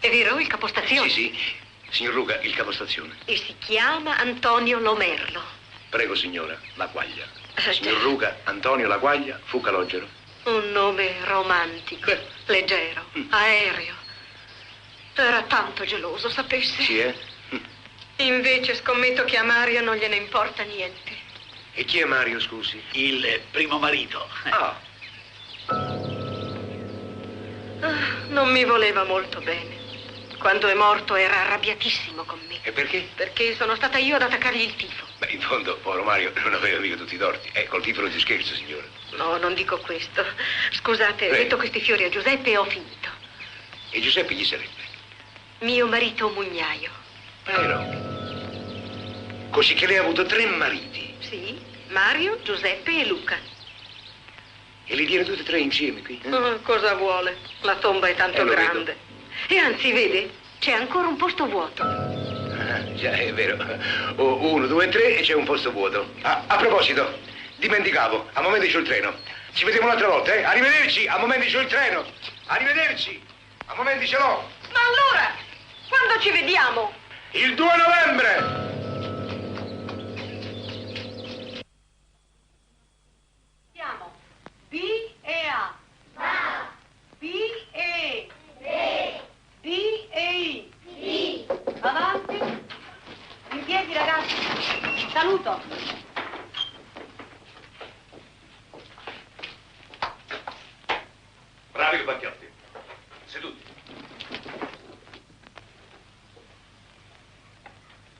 È vero, il capostazione? Sì. Signor Luca, il capostazione. E si chiama Antonio Lomerlo. Prego, signora, Laguaglia. Signor Luca, Antonio Laguaglia, fu calogero. Un nome romantico, leggero, aereo. Era tanto geloso, sapesse? Sì, eh? Invece scommetto che a Mario non gliene importa niente. E chi è Mario, scusi? Il primo marito. Ah. Non mi voleva molto bene. Quando è morto era arrabbiatissimo con me. E perché? Perché sono stata io ad attaccargli il tifo. Beh, in fondo, povero Mario, non aveva mica tutti i torti. Col tifo non si scherza, signora. No, non dico questo. Scusate, Prego. metto questi fiori a Giuseppe e ho finito. E Giuseppe chi sarebbe? Mio marito mugnaio. Vero. Così che lei ha avuto 3 mariti. Sì, Mario, Giuseppe e Luca. E li tiene tutti e 3 insieme qui? Cosa vuole? La tomba è tanto lo grande. E anzi, vede, c'è ancora un posto vuoto. Già, è vero. 1, 2, 3 e c'è un posto vuoto. A proposito, dimenticavo, a momento c'ho il treno. Ci vediamo un'altra volta, eh? Arrivederci, a momento c'ho il treno. Arrivederci, a momento ce l'ho. Ma allora, quando ci vediamo? Il 2 novembre! Siamo B e A. B e D e I. Avanti. In piedi, ragazzi. Saluto. Bravi Bacchiotti. Seduti.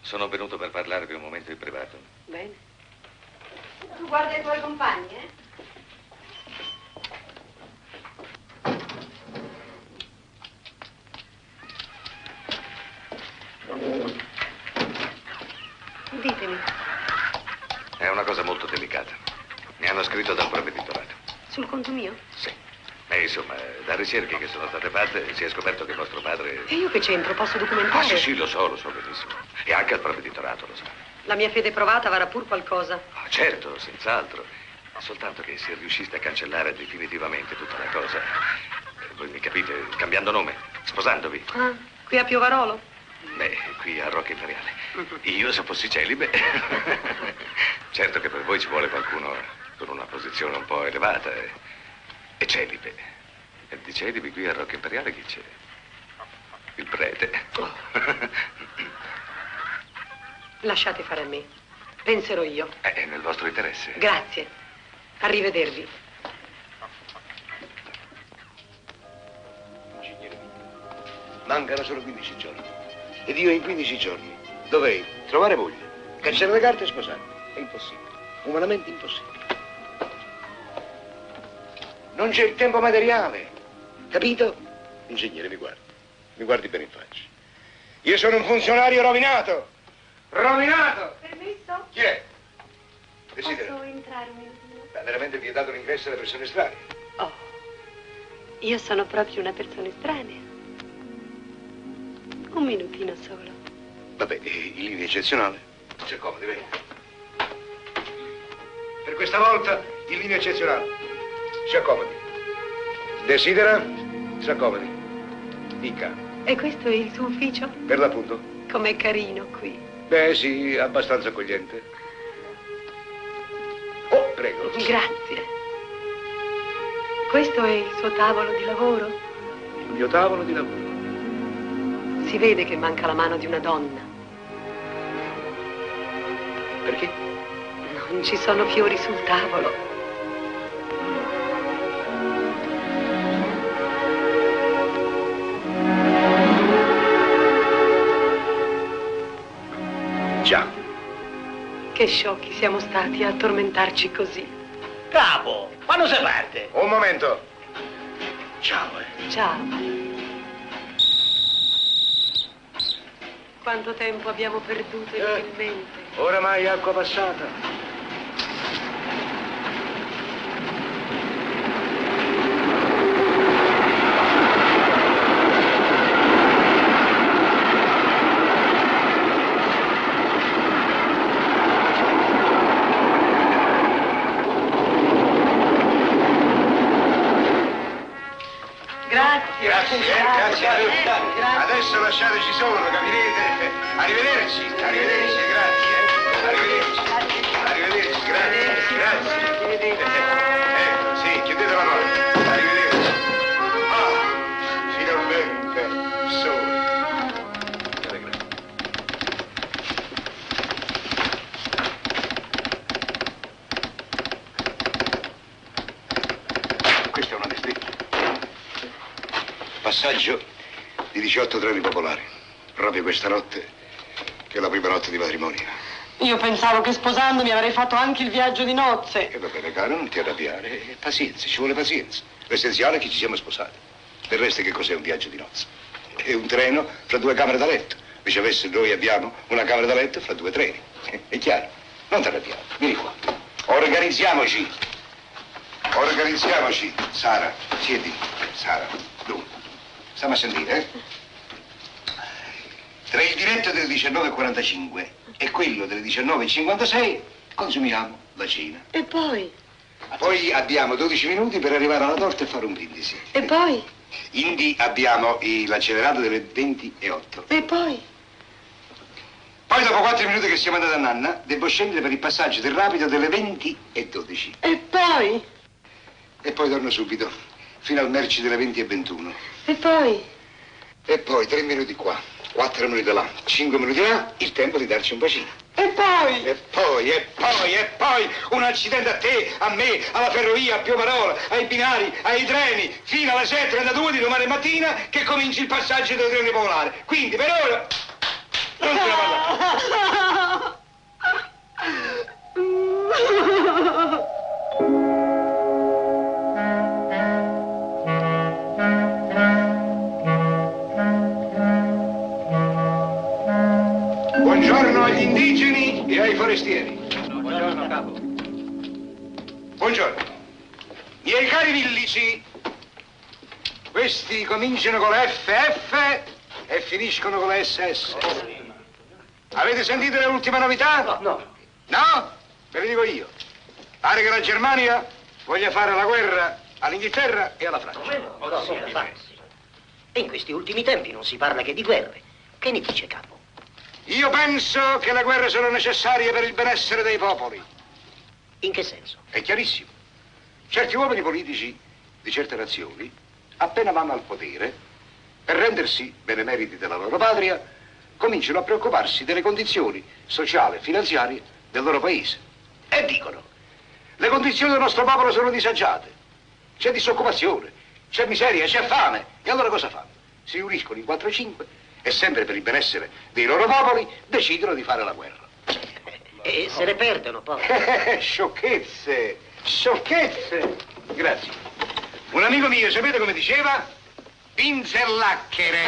Sono venuto per parlarvi un momento in privato. Bene. Tu guarda i tuoi compagni, eh? Ditemi, È una cosa molto delicata. Mi hanno scritto dal provveditorato. sul conto mio? Sì. E insomma, da ricerche che sono state fatte si è scoperto che vostro padre... E io che c'entro? Posso documentare? Ah, sì, lo so benissimo. E anche al provveditorato lo sa. La mia fede provata varrà pur qualcosa. Ah, certo, senz'altro. Soltanto che se riusciste a cancellare definitivamente tutta la cosa... Voi mi capite? Cambiando nome, sposandovi. Ah, qui a Piovarolo? Beh, qui a Rocca Imperiale. Io se fossi celibe... Certo che per voi ci vuole qualcuno con una posizione un po' elevata e celibe. E di celibi qui a Rocca Imperiale chi c'è? Il prete. Lasciate fare a me. Penserò io. È nel vostro interesse. Grazie. Arrivedervi. Mancano solo 15 giorni. Ed io in 15 giorni dovrei trovare moglie, cacciare le carte e sposarmi. È impossibile. Umanamente impossibile. Non c'è il tempo materiale. Capito? Ingegnere, mi guardi. Mi guardi bene in faccia. Io sono un funzionario rovinato. Rovinato! Permesso? Chi è? Desidera. Posso entrare un minutino? È veramente vietato l'ingresso alle persone estranee. Oh, io sono proprio una persona estranea. Un minutino solo. Vabbè, in linea eccezionale. Si accomodi, venga. Per questa volta, in linea eccezionale. Si accomodi. Desidera? S'accomodi. Dica. E questo è il suo ufficio? Per l'appunto. Com'è carino qui. Beh, sì, abbastanza accogliente. Oh, prego. Grazie. Questo è il suo tavolo di lavoro? Il mio tavolo di lavoro. Si vede che manca la mano di una donna. Perché? Non ci sono fiori sul tavolo. Già. Che sciocchi siamo stati a tormentarci così. Capo, quando si parte? Un momento. Ciao, Ciao. Quanto tempo abbiamo perduto inutilmente. Oramai acqua passata. Grazie. Adesso lasciateci solo, capirete? Arrivederci, grazie. Arrivederci, grazie. Ecco, sì, chiudete la porta. Arrivederci. Ah, finalmente, sole. Questa è una bestemmia. Passaggio di 18 treni popolari. Proprio questa notte, che è la prima notte di matrimonio. Io pensavo che sposandomi avrei fatto anche il viaggio di nozze. E va bene, caro, non ti arrabbiare. Pazienza, ci vuole pazienza. L'essenziale è che ci siamo sposati. Del resto, che cos'è un viaggio di nozze? È un treno fra due camere da letto. Viceversa, noi abbiamo una camera da letto fra due treni. È chiaro? Non ti arrabbiare. Vieni qua. Organizziamoci. Sara, siedi. Sara, dunque. Stiamo a sentire, eh? Tra il diretto delle 19:45 e quello delle 19:56 consumiamo la cena. E poi? Poi abbiamo 12 minuti per arrivare alla torta e fare un brindisi. E poi? Indi abbiamo l'accelerato delle 20:08. E poi? Poi dopo 4 minuti che siamo andati a Nanna, devo scendere per il passaggio del rapido delle 20:12. E poi? E poi torno subito, fino al merci delle 20:21. E poi? E poi 3 minuti qua, 4 minuti là, 5 minuti là, il tempo di darci un bacino. E poi? E poi, un accidente a te, a me, alla ferrovia, a Piovarola, ai binari, ai treni, fino alle 7:32 di domani mattina che cominci il passaggio dei treni popolari. Quindi per ora non se ne parla. Buongiorno agli indigeni e ai forestieri. Buongiorno, capo. Buongiorno. Miei cari villici, questi cominciano con la FF e finiscono con la SS. Avete sentito l'ultima novità? No. No? Ve lo dico io. Pare che la Germania voglia fare la guerra all'Inghilterra e alla Francia. E in questi ultimi tempi non si parla che di guerre. Che ne dice, capo? Io penso che le guerre sono necessarie per il benessere dei popoli. In che senso? È chiarissimo. Certi uomini politici di certe nazioni, appena vanno al potere, per rendersi benemeriti della loro patria, cominciano a preoccuparsi delle condizioni sociali e finanziarie del loro paese. E dicono, le condizioni del nostro popolo sono disagiate, c'è disoccupazione, c'è miseria, c'è fame. E allora cosa fanno? Si uniscono in 4-5 e sempre per il benessere dei loro popoli decidono di fare la guerra. E se ne perdono poi. Sciocchezze, sciocchezze. Grazie. Un amico mio, sapete come diceva? Pinzellacchere.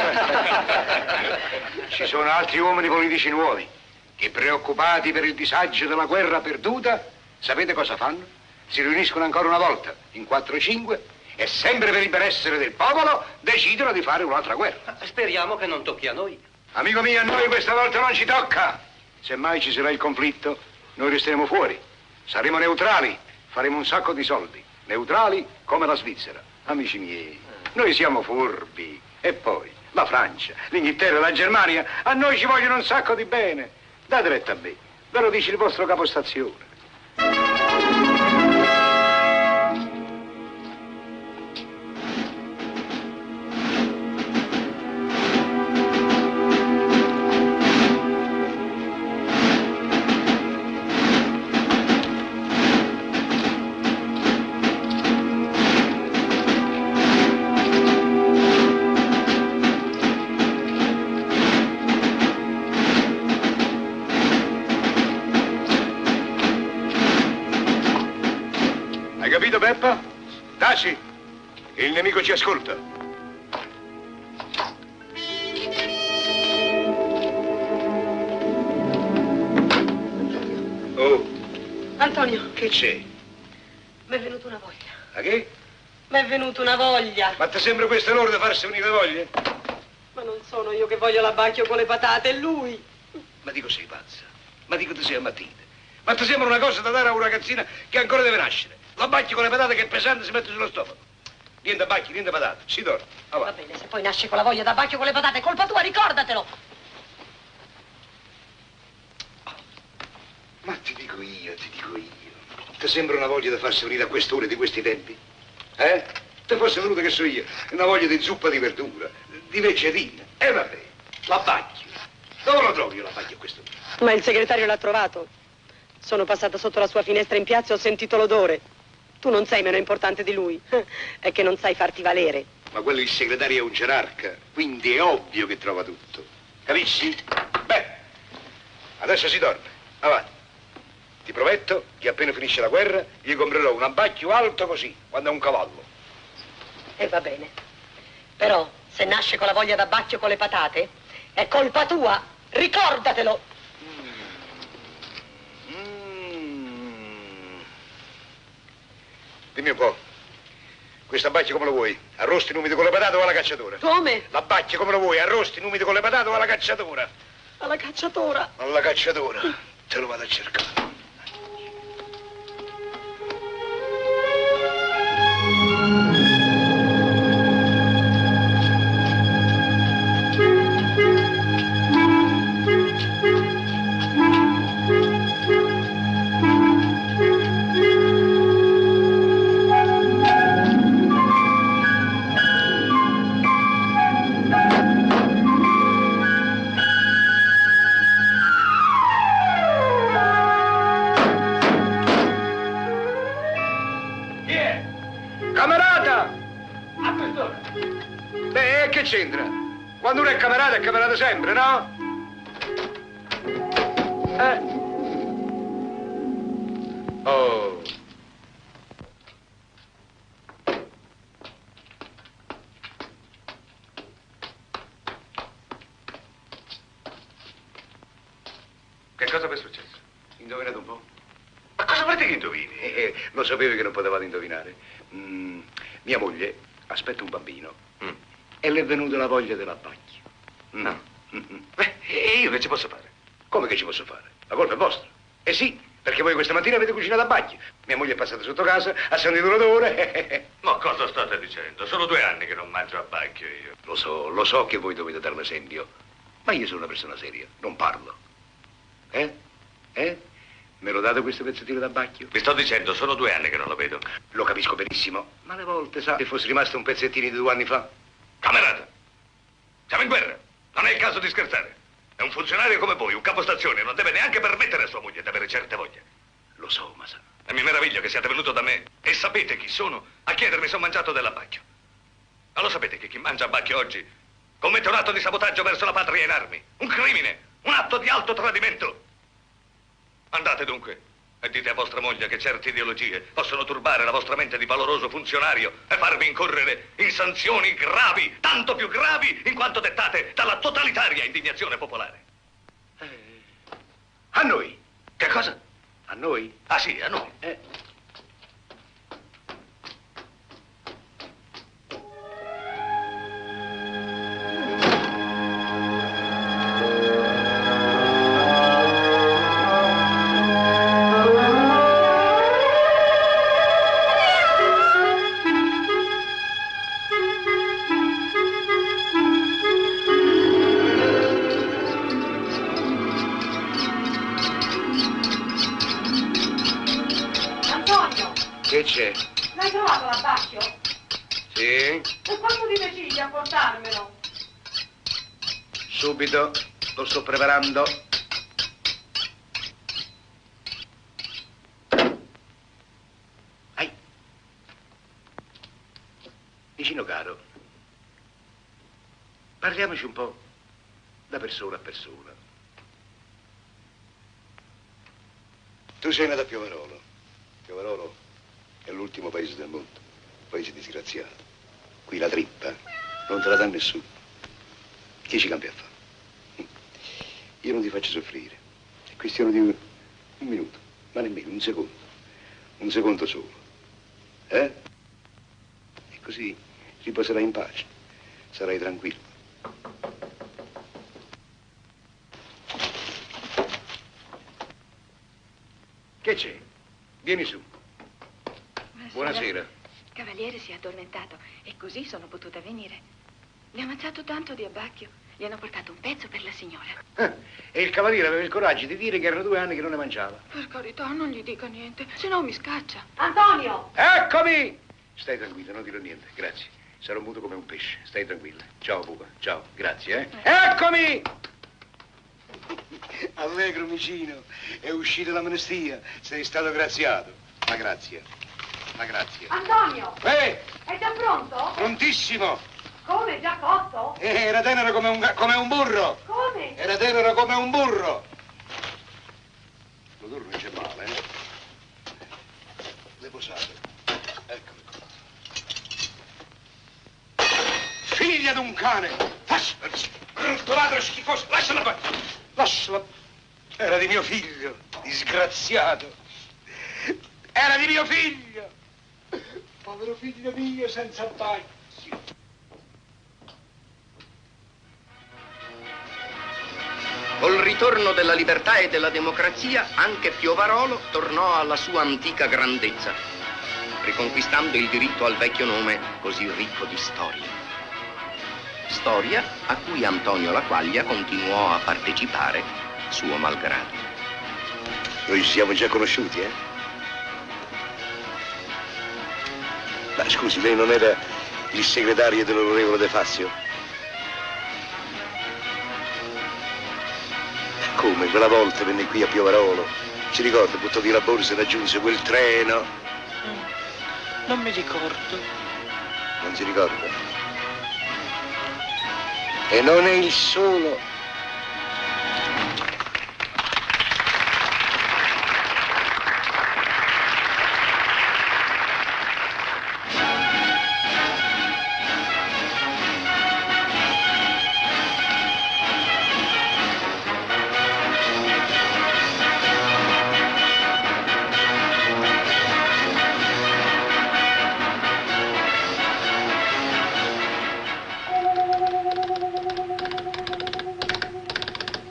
Ci sono altri uomini politici nuovi che, preoccupati per il disagio della guerra perduta, sapete cosa fanno? Si riuniscono ancora una volta in 4-5 e sempre per il benessere del popolo decidono di fare un'altra guerra. Speriamo che non tocchi a noi. Amico mio, a noi questa volta non ci tocca. Se mai ci sarà il conflitto, noi resteremo fuori. Saremo neutrali, faremo un sacco di soldi. neutrali come la Svizzera. Amici miei, noi siamo furbi. E poi, la Francia, l'Inghilterra, la Germania, a noi ci vogliono un sacco di bene. Date retta a me, ve lo dice il vostro capostazione. Beppa? Taci! Il nemico ci ascolta. Oh. Antonio. Che c'è? Mi è venuta una voglia. A che? Mi è venuta una voglia. Ma ti sembra questo l'ora di farsi venire voglia? Ma non sono io che voglio l'abbacchio con le patate, è lui. Ma dico sei pazza. Ma dico ti sei ammattita. Ma ti sembra una cosa da dare a una ragazzina che ancora deve nascere. L'abbacchio con le patate che è pesante si mette sullo stomaco. Niente abbacchi, niente patate. Si dorme. Va bene, se poi nasce con la voglia d'abbacchio con le patate, è colpa tua, ricordatelo. Ma ti dico io. Ti sembra una voglia di farsi venire a quest'ora di questi tempi? Eh? Te fosse venuta, che so io, una voglia di zuppa di verdura, di vegetine. E vabbè, l'abbacchio. Dove lo trovi io l'abbacchio a quest'ora? Ma il segretario l'ha trovato. Sono passata sotto la sua finestra in piazza e ho sentito l'odore. Tu non sei meno importante di lui. È che non sai farti valere. Ma quello il segretario è un gerarca, quindi è ovvio che trova tutto. Capisci? Beh, adesso si dorme. Avanti. Ti prometto che appena finisce la guerra gli comprerò un abbacchio alto così, quando è un cavallo. E va bene. Però, se nasce con la voglia d'abbacchio con le patate, è colpa tua. Ricordatelo. Dimmi un po', questo abbacchio come lo vuoi? Arrosti in umido con le patate o alla cacciatora? Come? L'abbacchio come lo vuoi? Arrosti in umido con le patate o alla cacciatora? Alla cacciatora. Alla cacciatora. Te lo vado a cercare. Beh, che c'entra? Quando uno è camerata sempre, no? Oh. Che cosa vi è successo? Indovinate un po'. Ma cosa volete che indovini? Lo sapevo che non potevate indovinare. Mia moglie aspetta un bambino e le è venuta la voglia dell'abbacchio. No. Beh, e io che ci posso fare? Come che ci posso fare? La colpa è vostra. Eh sì, perché voi questa mattina avete cucinato abbacchio. Mia moglie è passata sotto casa, ha sentito l'odore. Ma cosa state dicendo? Sono 2 anni che non mangio abbacchio io. Lo so che voi dovete dare un esempio, ma io sono una persona seria, non parlo. Me lo date questo pezzettino d'abbacchio? Vi sto dicendo, sono 2 anni che non lo vedo. Lo capisco benissimo, ma alle volte, sa, se fosse rimasto un pezzettino di 2 anni fa. Camerata, siamo in guerra, non è il caso di scherzare. È un funzionario come voi, un capostazione, non deve neanche permettere a sua moglie di avere certe voglie. Lo so, ma sa. E mi meraviglio che siate venuto da me e sapete chi sono a chiedermi se ho mangiato dell'abbacchio. Ma lo sapete che chi mangia abbacchio oggi commette un atto di sabotaggio verso la patria in armi, un crimine, un atto di alto tradimento. Andate dunque e dite a vostra moglie che certe ideologie possono turbare la vostra mente di valoroso funzionario e farvi incorrere in sanzioni gravi, tanto più gravi in quanto dettate dalla totalitaria indignazione popolare. A noi. Che cosa? A noi? Ah sì, a noi. L'hai trovato l'abbacchio? Sì, E quando ti decidi a portarmelo? subito, lo sto preparando. Ai. Vicino caro, parliamoci un po' da persona a persona. Tu sei nato a Piovarolo. Piovarolo è l'ultimo paese del mondo, un paese disgraziato. Qui la trippa non te la dà nessuno. Chi ci cambia a fare? Io non ti faccio soffrire. È questione di un minuto, ma nemmeno un secondo. Un secondo solo. E così riposerai in pace. Sarai tranquillo. Che c'è? Vieni su. Buonasera. Il cavaliere si è addormentato e così sono potuta venire. Le ha ammazzato tanto di abbacchio. Gli hanno portato un pezzo per la signora. E il cavaliere aveva il coraggio di dire che erano 2 anni che non ne mangiava. Per carità, non gli dica niente, se no mi scaccia. Antonio! Eccomi! Stai tranquilla, non dirò niente, grazie. Sarò muto come un pesce, stai tranquilla. Ciao, pupa, ciao, grazie, Eccomi! Allegro, micino, è uscita l'amnistia, sei stato graziato. La grazia, la grazia. Antonio! È già pronto? Prontissimo! Come? Già cotto? Era tenero come un burro! Come? Era tenero come un burro! L'odore non c'è male, Le posate, ecco. Figlia d'un cane! Brutto ladro schifoso! Lasciala poi! Lasciala! Era di mio figlio, disgraziato! Era di mio figlio! Povero figlio mio senza abbacchio! Col ritorno della libertà e della democrazia, anche Piovarolo tornò alla sua antica grandezza, riconquistando il diritto al vecchio nome così ricco di storia. Storia a cui Antonio Laquaglia continuò a partecipare, suo malgrado. Noi ci siamo già conosciuti, Ma scusi, lei non era il segretario dell'onorevole De Fazio? Come? Quella volta venne qui a Piovarolo. Ci ricorda, buttò via la borsa e raggiunse quel treno. Non mi ricordo. Non si ricorda? E non è il solo.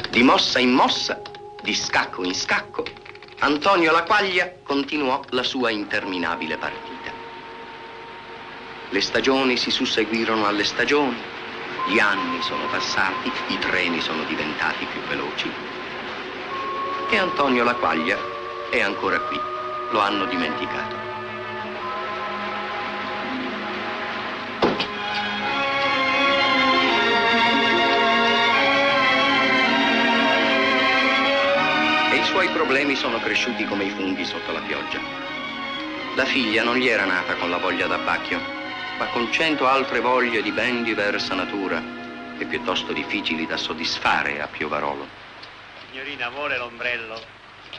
Di mossa in mossa, di scacco in scacco, Antonio Laquaglia continuò la sua interminabile partita. Le stagioni si susseguirono alle stagioni, gli anni sono passati, i treni sono diventati più veloci. E Antonio Laquaglia è ancora qui, lo hanno dimenticato. I suoi problemi sono cresciuti come i funghi sotto la pioggia. La figlia non gli era nata con la voglia d'abbacchio, ma con 100 altre voglie di ben diversa natura e piuttosto difficili da soddisfare a Piovarolo. Signorina, vuole l'ombrello?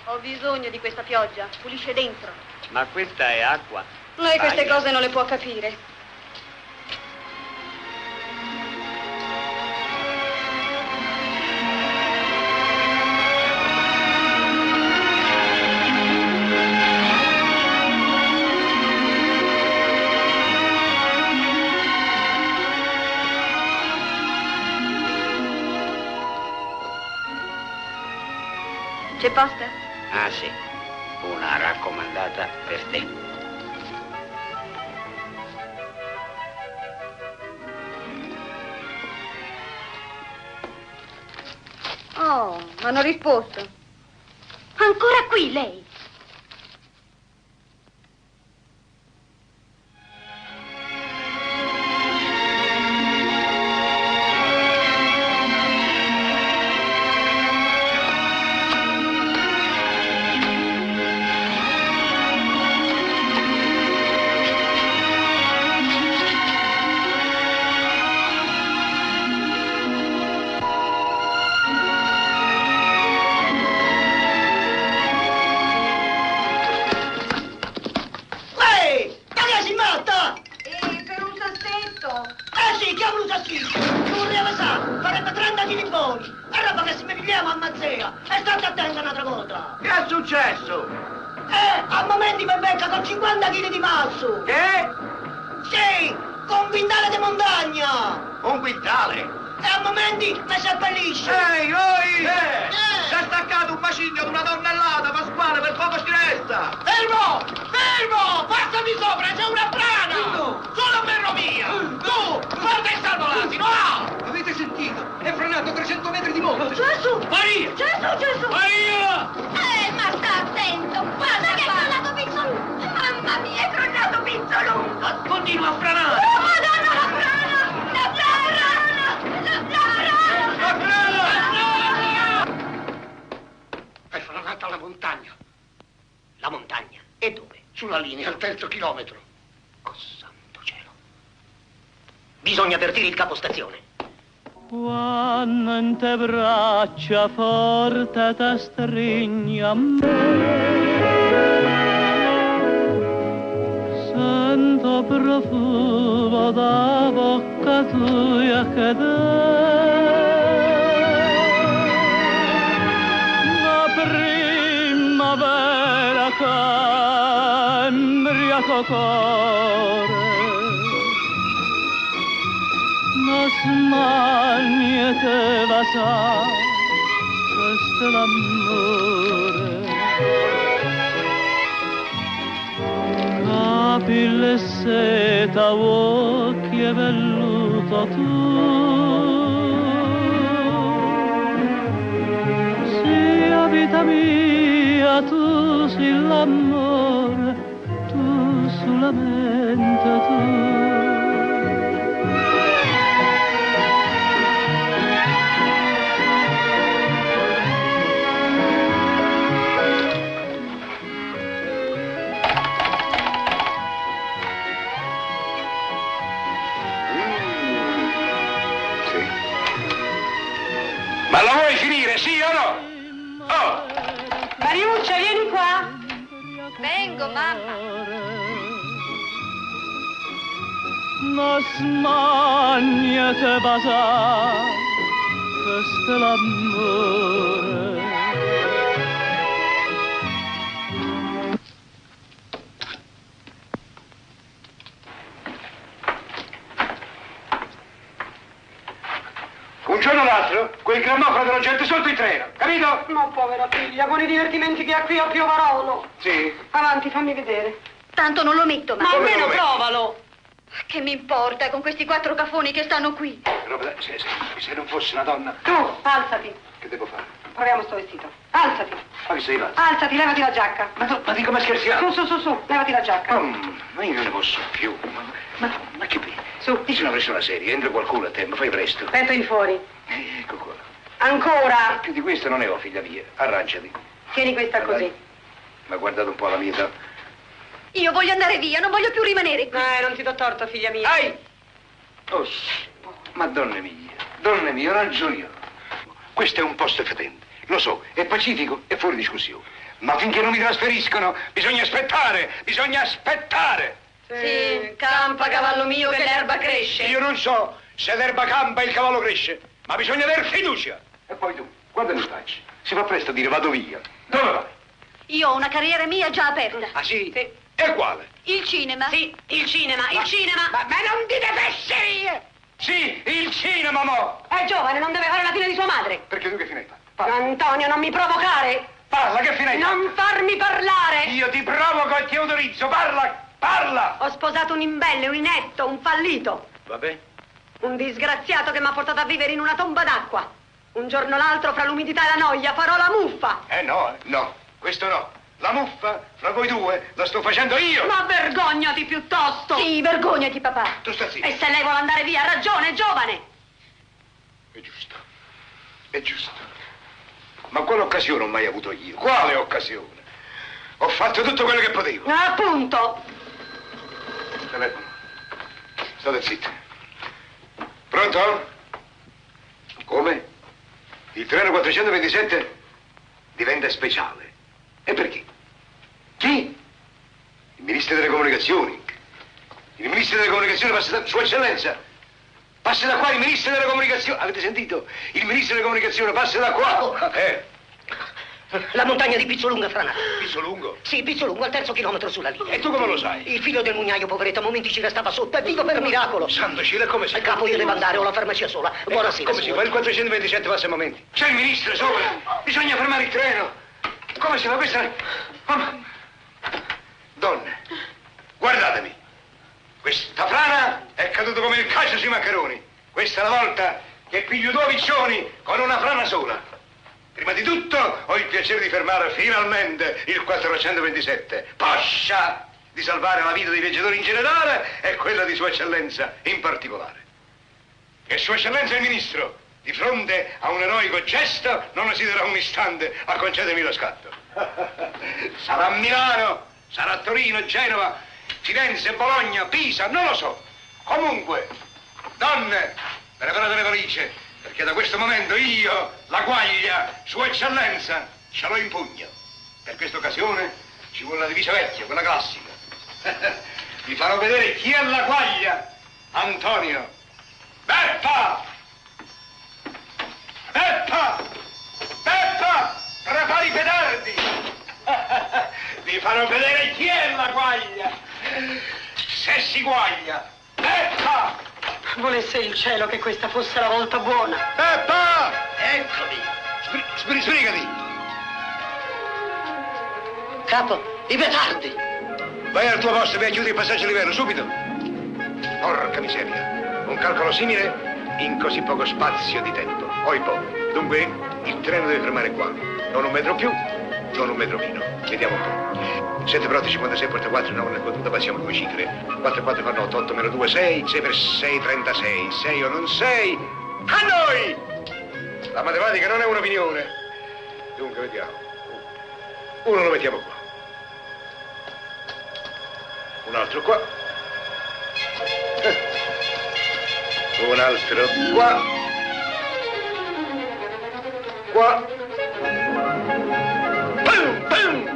Ho bisogno di questa pioggia, pulisce dentro. Ma questa è acqua. Lei queste Aia. cose non le può capire. C'è posta? Ah sì, una raccomandata per te. Oh, ma hanno risposto. Ancora qui lei? sì, chi ha voluto a scritto? Non voleva sa, farebbe 30 kg buoni. È roba che se mi pigliamo a Mazzea. E state attenti a un'altra cosa. Che è successo? A momenti mi becca con 50 kg di masso. Che? Sì, con un quintale di montagna. Un quintale? E a momenti mi si abbellisce. Ehi, voi! Si è staccato un macigno di una tonnellata, Pasquale, per poco ci resta! Fermo! Fermo! Passami sopra, c'è una frana! Solo per mia! Tu! Guarda il salvo l'asino! Avete sentito? È frenato a 300 metri di monte! Gesù! Maria! Gesù! Maria! Ma sta attento! Guarda che è crollato pizzo lungo! Mamma mia, è crollato pizzo lungo! Continua a franare! Oh, Madonna, la frana! La frana! La frana! È franata alla montagna. La montagna? E dove? Sulla linea, al 3° chilometro. Oh, santo cielo. Bisogna avvertire il capostazione. Quando in te braccia forte ti stringi a me, sento profumo da bocca tua che la primavera che embriaco cuore non smagnete va sa, questo è l'amore. Capille seta, occhi e velluto tu, sia vita mia, tu sei l'amore, tu solamente tu. Ma la vuoi finire, sì o no? Oh! Mariuccia, vieni qua. Vengo, mamma. Non smagnete va sa, questo è l'amore. Un giorno o l'altro, quel grammofono della gente sotto il treno, capito? Ma povera figlia, con i divertimenti che ha qui a Piovarolo. Sì. Avanti, fammi vedere. Tanto non lo metto, Ma mamma. almeno provalo. Che mi importa con questi 4 cafoni che stanno qui? Però, se non fosse una donna, Tu, alzati. che devo fare? Proviamo sto vestito. Alzati. Ma che sei pazzo? Alzati, levati la giacca. Ma dico, ma scherziamo? Su, levati la giacca. Ma io non ne posso più. Ma che... Su. Dici una persona seria, entra qualcuno a tempo, fai presto. Petto in fuori. Ecco qua. Ancora. Più di questo non ne ho, figlia mia. Arrangiati. Tieni questa così. Ma guardate un po' la mia età. Io voglio andare via, non voglio più rimanere qui. Non ti do torto, figlia mia. Ai! Oh, ma donne mie, ho ragione io. Questo è un posto fetente. Lo so, è pacifico, è fuori discussione. Ma finché non mi trasferiscono, bisogna aspettare, bisogna aspettare. Sì, campa, cavallo mio, che l'erba cresce. Io non so se l'erba campa e il cavallo cresce, ma bisogna aver fiducia. E poi tu, guarda le facce. Si fa presto a dire vado via. Dove vai? Io ho una carriera mia già aperta. Ah sì? Sì. E quale? Il cinema. Sì, il cinema. Ma non dite fesserie! Sì, il cinema, mo! È giovane, non deve fare la fine di sua madre. Perché tu che fine hai fatto? Antonio, non mi provocare. Parla, che fine hai fatto? Non farmi parlare. Io ti provoco e ti autorizzo, parla! Ho sposato un imbelle, un inetto, un fallito. Vabbè. Un disgraziato che mi ha portato a vivere in una tomba d'acqua. Un giorno o l'altro, fra l'umidità e la noia, farò la muffa. No, questo no. La muffa, fra voi due, la sto facendo io! Ma vergognati piuttosto! Sì, vergognati, papà. Tu sta zitto. E se lei vuole andare via, ha ragione, è giovane! È giusto. Ma quale occasione ho mai avuto io? Quale occasione? Ho fatto tutto quello che potevo. Appunto! Telefono. State zitti. Pronto? Come? Il treno 427 diventa speciale. E perché? Chi? Il ministro delle comunicazioni. Il ministro delle comunicazioni passa Sua Eccellenza. Passi da qua il ministro delle comunicazioni. Avete sentito? Il ministro delle comunicazioni, passi da qua. La montagna di Pizzolunga franata. Pizzolungo? Sì, Pizzolungo, al 3° chilometro sulla linea. E tu come lo sai? Il figlio del mugnaio, poveretto, a momenti ci restava sotto. È vivo per miracolo. Santo cielo, come si... Capo, io devo andare, ho la farmacia sola. Buonasera. Come si fa? Il 427 passa a momenti. C'è il ministro sopra. Bisogna fermare il treno. Come si fa? Questa... Donne, guardatemi. Questa frana è caduta come il calcio sui maccheroni. Questa è la volta che piglio 2 piccioni con una frana sola. Prima di tutto ho il piacere di fermare finalmente il 427. Poscia di salvare la vita dei viaggiatori in generale e quella di Sua Eccellenza in particolare. E Sua Eccellenza il Ministro, di fronte a un eroico gesto, non esiterà un istante a concedermi lo scatto. Sarà a Milano, sarà a Torino, Genova, Firenze, Bologna, Pisa, non lo so. Comunque, donne, preparate le valigie. Perché da questo momento io, la guaglia, Sua Eccellenza, ce l'ho in pugno. Per questa occasione ci vuole la divisa vecchia, quella classica. Vi farò vedere chi è la guaglia. Antonio. Beppa! Beppa! Beppa! Prepari i pedardi! Vi farò vedere chi è la guaglia. Se si guaglia. Beppa! Volesse il cielo che questa fosse la volta buona. Peppa! Eccomi! Sbrigati! Capo, i petardi! Vai al tuo posto e vai a chiudere il passaggio a livello, subito! Porca miseria! Un calcolo simile in così poco spazio di tempo. Oipo, dunque il treno deve fermare qua. Non un metro più, non un metro meno. Vediamo un po'. 7 per 8, 56, porta 4, 9 nel battuta, passiamo 2 cifre. 4 e 4 fanno 8, 8 meno 2, 6, 6 per 6, 36, 6 o non 6. A noi! La matematica non è un'opinione. Dunque, vediamo. Uno lo mettiamo qua. Un altro qua. Un altro qua. Qua. Pum, pum!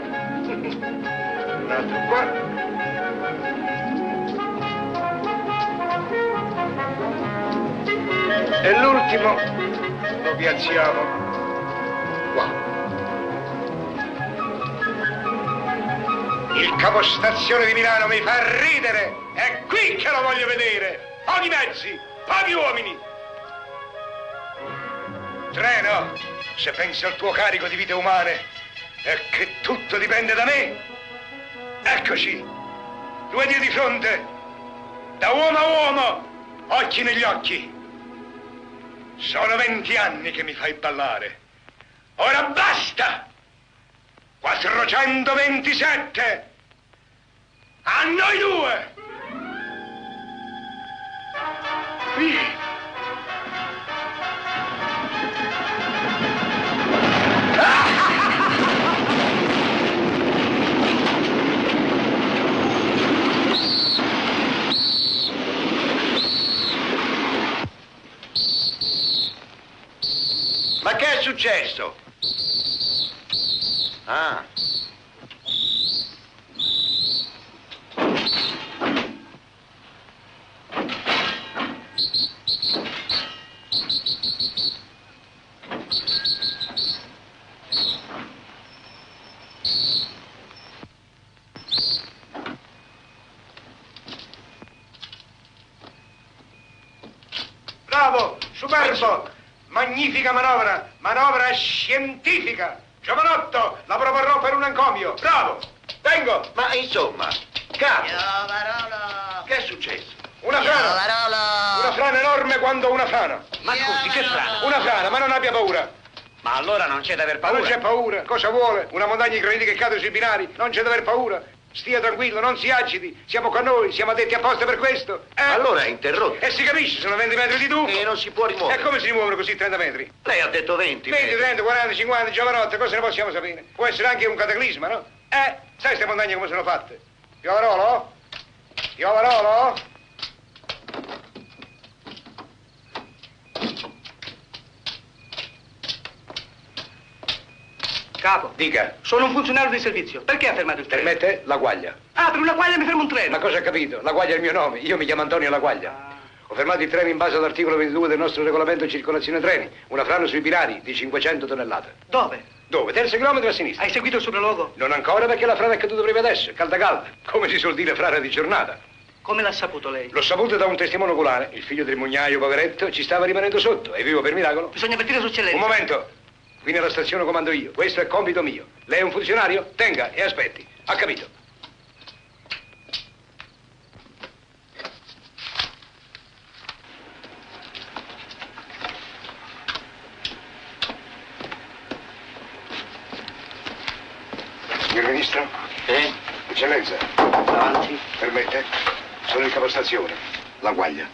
Un altro qua. E l'ultimo lo piazziamo qua. Il capostazione di Milano mi fa ridere. È qui che lo voglio vedere. Pochi mezzi, pochi uomini. Treno, se pensi al tuo carico di vite umane e che tutto dipende da me, eccoci, 2 die di fronte, da uomo a uomo, occhi negli occhi. Sono 20 anni che mi fai ballare. Ora basta! 427! A noi 2! Qui! Ma che è successo? Ah. Bravo, superbo, magnifica manovra, manovra scientifica. Giovanotto, la proporrò per un encomio. Bravo, vengo. Ma insomma, capo, Giovarolo! che è successo? Una frana. Giovarolo! Una frana enorme quando una frana. Ma scusi, che frana? Una frana, ma non abbia paura. Ma allora non c'è da aver Ma paura. non c'è paura. Cosa vuole? Una montagna di graniti che cade sui binari. Non c'è da aver paura. Stia tranquillo, non si agiti. Siamo con noi, siamo addetti apposta per questo. Allora è interrotto. E si capisce, sono 20 metri di tubo. E non si può rimuovere. E come si rimuovono così 30 metri? Lei ha detto 20. 20, 30, 40, 50, giovanotte, cosa ne possiamo sapere? Può essere anche un cataclisma, no? Sai queste montagne come sono fatte? Piovarolo? Piovarolo? Capo, Dica. sono un funzionario di servizio. Perché ha fermato il treno? Permette? La guaglia. Ah, per una guaglia mi fermo un treno. Ma cosa ha capito? La guaglia è il mio nome. Io mi chiamo Antonio La Guaglia. Ho fermato i treni in base all'articolo 22 del nostro regolamento di circolazione treni. Una frana sui binari di 500 tonnellate. Dove? Dove? Terzo chilometro a sinistra. Hai seguito il sopralluogo? Non ancora perché la frana è caduta proprio adesso, è calda calda. Come si suol dire frana di giornata. Come l'ha saputo lei? L'ho saputo da un testimone oculare. Il figlio del mugnaio, poveretto, ci stava rimanendo sotto. È vivo per miracolo. Bisogna avvertire Sua Eccellenza. Un momento. Qui nella stazione comando io. Questo è compito mio. Lei è un funzionario? Tenga e aspetti. Ha capito? Signor Ministro? Eccellenza. Avanti. Permette? Sono in capostazione. La guaglia.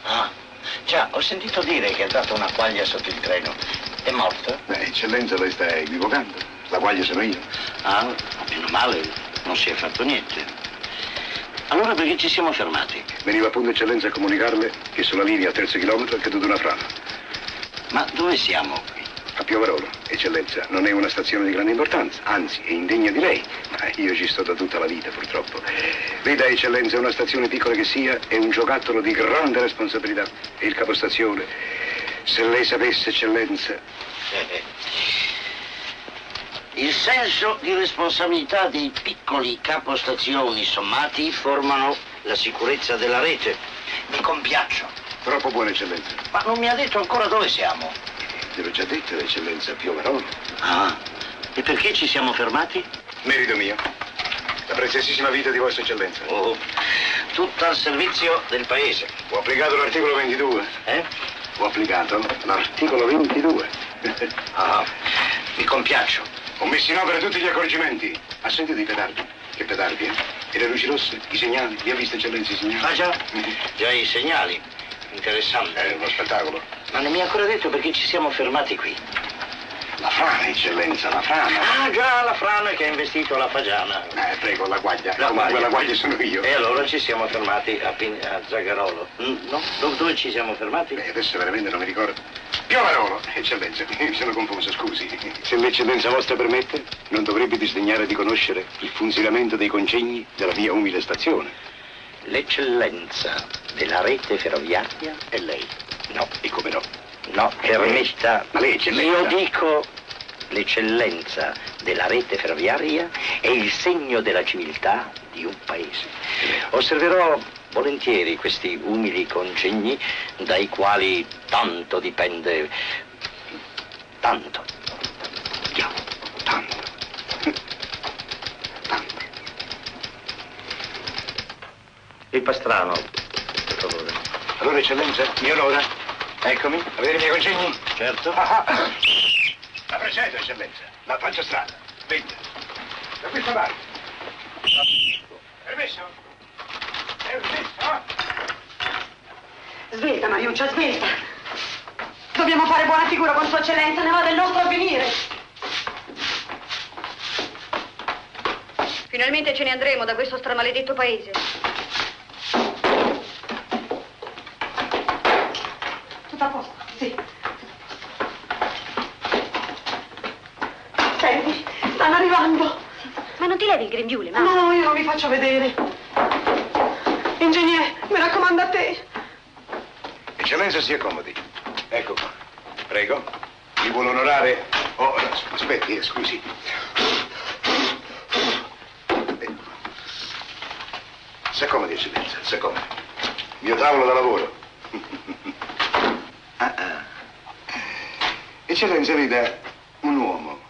Ah, già, ho sentito dire che ha dato una quaglia sotto il treno. È morto? Eccellenza, lei sta equivocando. La guaglia sono io. Ah, meno male, non si è fatto niente. Allora perché ci siamo fermati? Veniva appunto, Eccellenza, a comunicarle che sulla linea a terzo chilometro è caduta una frana. Ma dove siamo? A Piovarolo, Eccellenza, non è una stazione di grande importanza, anzi è indegna di lei, ma io ci sto da tutta la vita purtroppo. Veda, Eccellenza, una stazione piccola che sia è un giocattolo di grande responsabilità e il capostazione, se lei sapesse, Eccellenza. Il senso di responsabilità dei piccoli capostazioni sommati formano la sicurezza della rete. Mi compiaccio. Troppo buona, Eccellenza. Ma non mi ha detto ancora dove siamo? Gliel'ho già detto, Eccellenza, Piovarolo. Ah, e perché ci siamo fermati? Merito mio. La preziosissima vita di Vostra Eccellenza. Oh, tutto al servizio del paese. Ho applicato l'articolo 22. Ho applicato l'articolo 22. Ah, mi compiaccio. Ho messo in opera tutti gli accorgimenti. Ha sentito i petardi? Che petardi, eh? E le luci rosse? I segnali? Li ha visto, Eccellenza, i segnali? Ah già? Già i segnali. Interessante. È uno spettacolo. Ma non mi ha ancora detto perché ci siamo fermati qui. La frana, Eccellenza, la frana. Ah già, la frana che ha investito la fagiana. Prego, la guaglia. La guaglia. La guaglia sono io. E allora ci siamo fermati a Zagarolo. No? Dove ci siamo fermati? Adesso veramente non mi ricordo. Piovarolo, Eccellenza, mi sono confuso, scusi. Se l'Eccellenza vostra permette, non dovrebbe disdegnare di conoscere il funzionamento dei congegni della mia umile stazione. L'Eccellenza della rete ferroviaria è lei. No, e come no? No, permetta. Ma lei, Eccellenza? Io dico l'eccellenza della rete ferroviaria è il segno della civiltà di un paese. Osserverò volentieri questi umili congegni dai quali tanto dipende. Tanto. Già, tanto. Tanto. Il pastrano, per favore. Allora, Eccellenza, mi onora. Eccomi. A vedere i miei congegni? Certo. La precedo, Eccellenza. La faccio strada. Venga. Da questa parte. Permesso? Permesso? Svelta, Mariuccia, svelta. Dobbiamo fare buona figura con Sua Eccellenza, ne va del nostro avvenire. Finalmente ce ne andremo da questo stramaledetto paese. Tutto a posto? Sì. Senti, stanno arrivando. Ma non ti levi il grembiule, ma... No, io non mi faccio vedere. Ingegnere, mi raccomando a te. Eccellenza, si accomodi. Ecco qua. Prego. Mi vuole onorare... Oh, aspetti, scusi. Si accomodi, Eccellenza, si accomodi. Mio tavolo da lavoro. Eccellenza, veda, un uomo,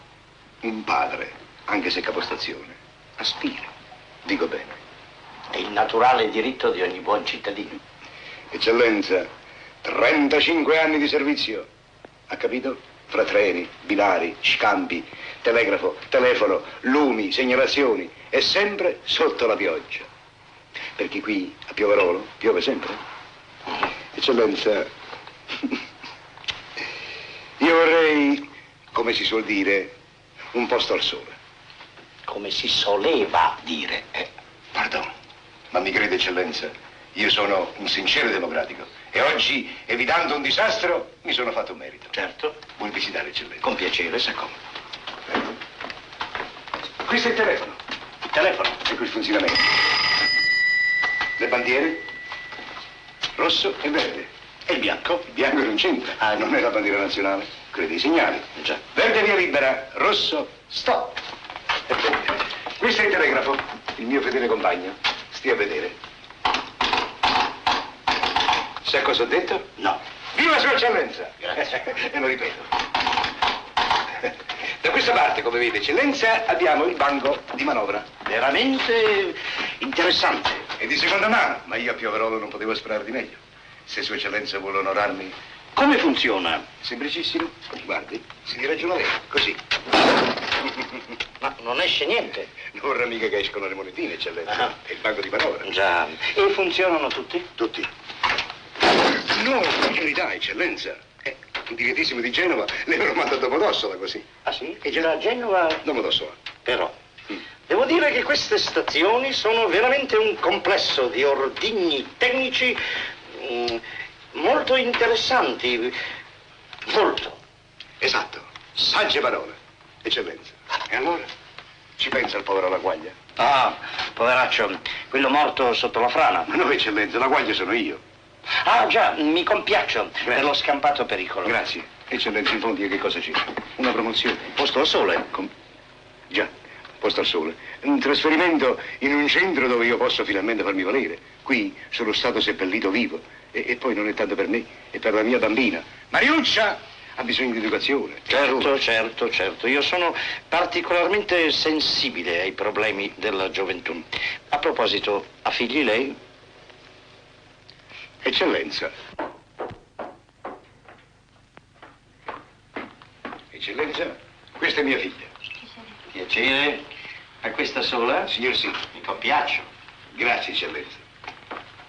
un padre, anche se capostazione, aspira. Dico bene. È il naturale diritto di ogni buon cittadino. Eccellenza, 35 anni di servizio. Ha capito? Fra treni, binari, scambi, telegrafo, telefono, lumi, segnalazioni e sempre sotto la pioggia. Perché qui a Piovarolo piove sempre. Eccellenza, io vorrei, come si suol dire, un posto al sole. Come si soleva dire. Pardon, ma mi crede, Eccellenza, io sono un sincero democratico e oggi, evitando un disastro, mi sono fatto un merito. Certo. Vuoi visitare, Eccellenza? Con piacere. S'accomoda. Questo è il telefono. Il telefono? Ecco il funzionamento. Le bandiere? rosso e verde. E il bianco? Il bianco non c'entra, non è la bandiera nazionale, quella dei segnali. Già. Verde via libera, rosso, stop. E verde. Questo è il telegrafo, il mio fedele compagno. Stia a vedere. Sa cosa ho detto? No. Viva Sua Eccellenza! Grazie. E lo ripeto. Da questa parte, come vede, Eccellenza, abbiamo il banco di manovra. Veramente interessante. E di seconda mano, ma io a Piovarolo non potevo sperare di meglio. Se Sua Eccellenza vuole onorarmi... Come funziona? Semplicissimo. Guardi, si ragiona lei, così. Ma non esce niente. Non vorrà mica che escono le monetine, Eccellenza. È il banco di manovra. Già. E funzionano tutti? Tutti. No, per carità, Eccellenza. Un direttissimo di Genova le avevano mandato Domodossola così. Ah sì? E già a Genova? Domodossola. Però, devo dire che queste stazioni sono veramente un complesso di ordigni tecnici molto interessanti. Molto. Esatto. Sagge parole. Eccellenza. E allora? Ci pensa il povero La Guaglia? Ah, poveraccio, quello morto sotto la frana. Ma no, Eccellenza, La Guaglia sono io. Ah già, mi compiaccio per lo scampato pericolo. Grazie. Eccellenza, in fondo che cosa c'è? Una promozione. Posto al sole? Già, posto al sole. Un trasferimento in un centro dove io posso finalmente farmi valere. Qui sono stato seppellito vivo. E poi non è tanto per me, è per la mia bambina. Mariuccia ha bisogno di educazione. Certo. Io sono particolarmente sensibile ai problemi della gioventù. A proposito, ha figli lei? Eccellenza. Eccellenza, questa è mia figlia. Piacere. A questa sola? Signor sì. Mi compiaccio. Grazie, Eccellenza.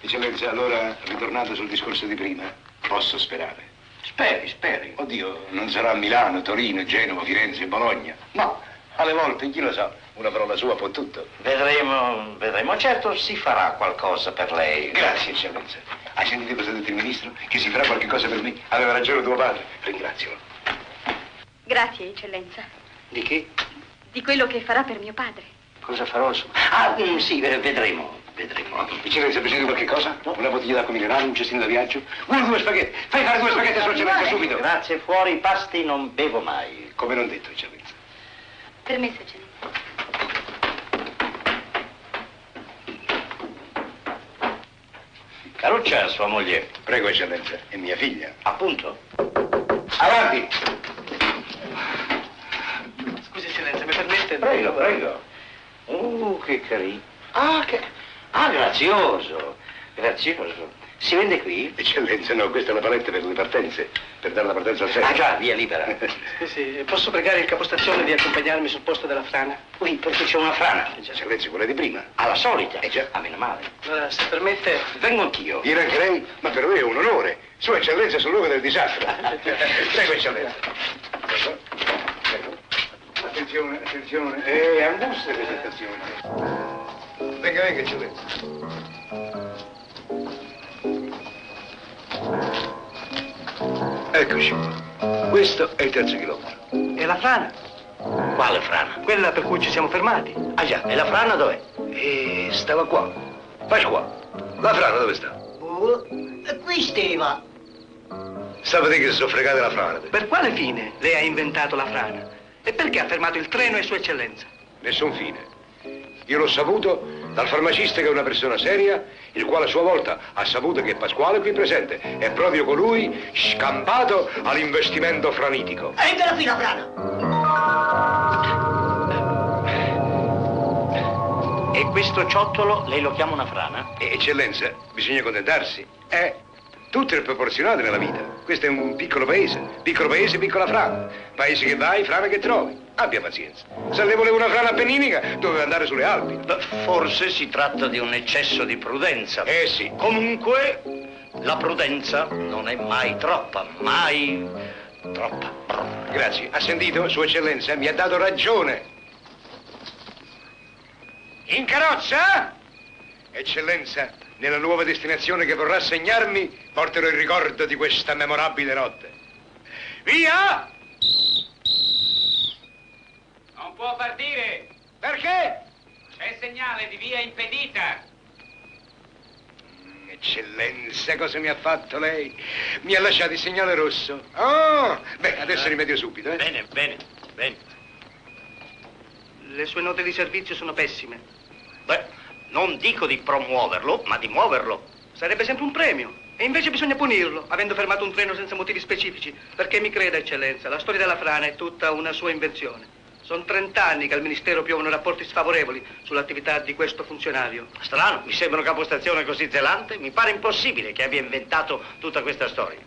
Eccellenza, allora, ritornando sul discorso di prima, posso sperare. Speri. Oddio, non sarà Milano, Torino, Genova, Firenze, Bologna. No, alle volte, chi lo sa, una parola sua può tutto. Vedremo. Certo si farà qualcosa per lei. Grazie, Eccellenza. Hai sentito cosa ha detto il ministro? Che si farà qualche cosa per me? Aveva ragione tuo padre. Ringrazio. Grazie, Eccellenza. Di che? Di quello che farà per mio padre. Cosa farò? Ah, sì, vedremo. Eccellenza, ha bisogno di qualche cosa? No? Una bottiglia d'acqua minerale, un cestino da viaggio? Uno, 2 spaghetti. Fai fare 2 spaghetti a Sua Eccellenza subito. Grazie, fuori i pasti non bevo mai. Come non detto, Eccellenza. Permesso, Eccellenza. Caruccia, sua moglie. Prego, Eccellenza, è mia figlia. Appunto. Avanti! Scusi, Eccellenza, mi permette? Prego. Che carino. Grazioso. Si vende qui? Eccellenza, no, questa è la paletta per le partenze, per dare la partenza al centro. Ah già, via libera. Scusi, posso pregare il capostazione di accompagnarmi sul posto della frana? Qui, perché c'è una frana. Eccellenza, quella di prima. Alla solita. Già. Ah, meno male. Allora, se permette... Vengo anch'io. Viene anche lei? Ma per me è un onore. Sua Eccellenza sul luogo del disastro. Prego, Eccellenza. Prego. Attenzione. Anguste questa stazione. Venga, Eccellenza. Eccoci qua. Questo è il 3° chilometro. E la frana? Quale frana? Quella per cui ci siamo fermati. Ah già, e la frana dov'è? Stava qua. Faccia qua. La frana dove sta? Qui stava. Sapete che si sono fregate la frana? Per quale fine lei ha inventato la frana? E perché ha fermato il treno e Sua Eccellenza? Nessun fine. Io l'ho saputo dal farmacista che è una persona seria, il quale a sua volta ha saputo che Pasquale qui presente è proprio colui scampato all'investimento franitico. Eccola qui la frana. E questo ciottolo lei lo chiama una frana? Eccellenza, bisogna contentarsi. Tutto è proporzionato nella vita. Questo è un piccolo paese, piccola frana. Paese che vai, frana che trovi. Abbia pazienza. Se le voleva una frana appenninica, doveva andare sulle Alpi. Forse si tratta di un eccesso di prudenza. Sì. Comunque, la prudenza non è mai troppa, mai troppa. Grazie. Ha sentito, Sua Eccellenza? Mi ha dato ragione. In carrozza? Eccellenza, nella nuova destinazione che vorrà segnarmi, porterò il ricordo di questa memorabile notte. Via! Non può partire! Perché? C'è segnale di via impedita! Eccellenza, cosa mi ha fatto lei? Mi ha lasciato il segnale rosso. Oh, beh, adesso rimedio subito, eh? Bene, bene, bene. Le sue note di servizio sono pessime. Beh, non dico di promuoverlo, ma di muoverlo. Sarebbe sempre un premio. E invece bisogna punirlo, avendo fermato un treno senza motivi specifici. Perché mi creda, eccellenza, la storia della frana è tutta una sua invenzione. Sono 30 anni che al Ministero piovono rapporti sfavorevoli sull'attività di questo funzionario. Strano, mi sembra un capostazione così zelante. Mi pare impossibile che abbia inventato tutta questa storia.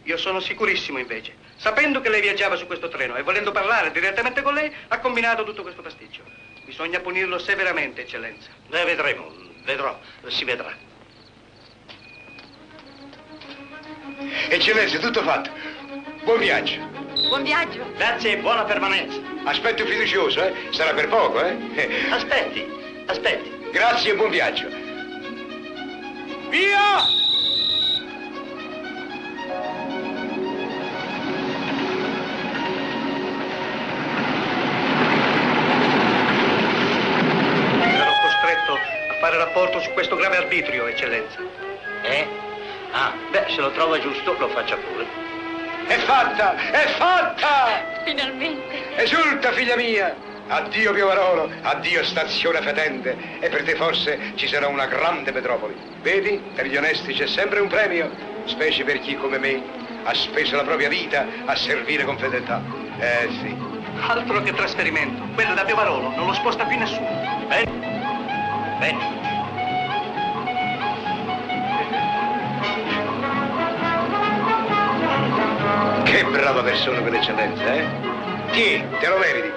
Io sono sicurissimo, invece. Sapendo che lei viaggiava su questo treno e volendo parlare direttamente con lei, ha combinato tutto questo pasticcio. Bisogna punirlo severamente, eccellenza. Vedremo, vedrò, si vedrà. Eccellenza, tutto fatto. Buon viaggio. Buon viaggio. Grazie e buona permanenza. Aspetto fiducioso, eh? Sarà per poco, eh? Aspetti, aspetti. Grazie e buon viaggio. Via! Sarò costretto a fare rapporto su questo grave arbitrio, eccellenza. Ah, beh, se lo trova giusto, lo faccia pure. È fatta! È fatta! Finalmente. Esulta, figlia mia! Addio Piovarolo, addio stazione fetente. E per te forse ci sarà una grande metropoli. Vedi, per gli onesti c'è sempre un premio, specie per chi come me ha speso la propria vita a servire con fedeltà. Sì. Altro che trasferimento. Quello da Piovarolo non lo sposta più nessuno. Bene. Bene. Che brava persona quell'eccellenza, eh? Ti, te lo meriti.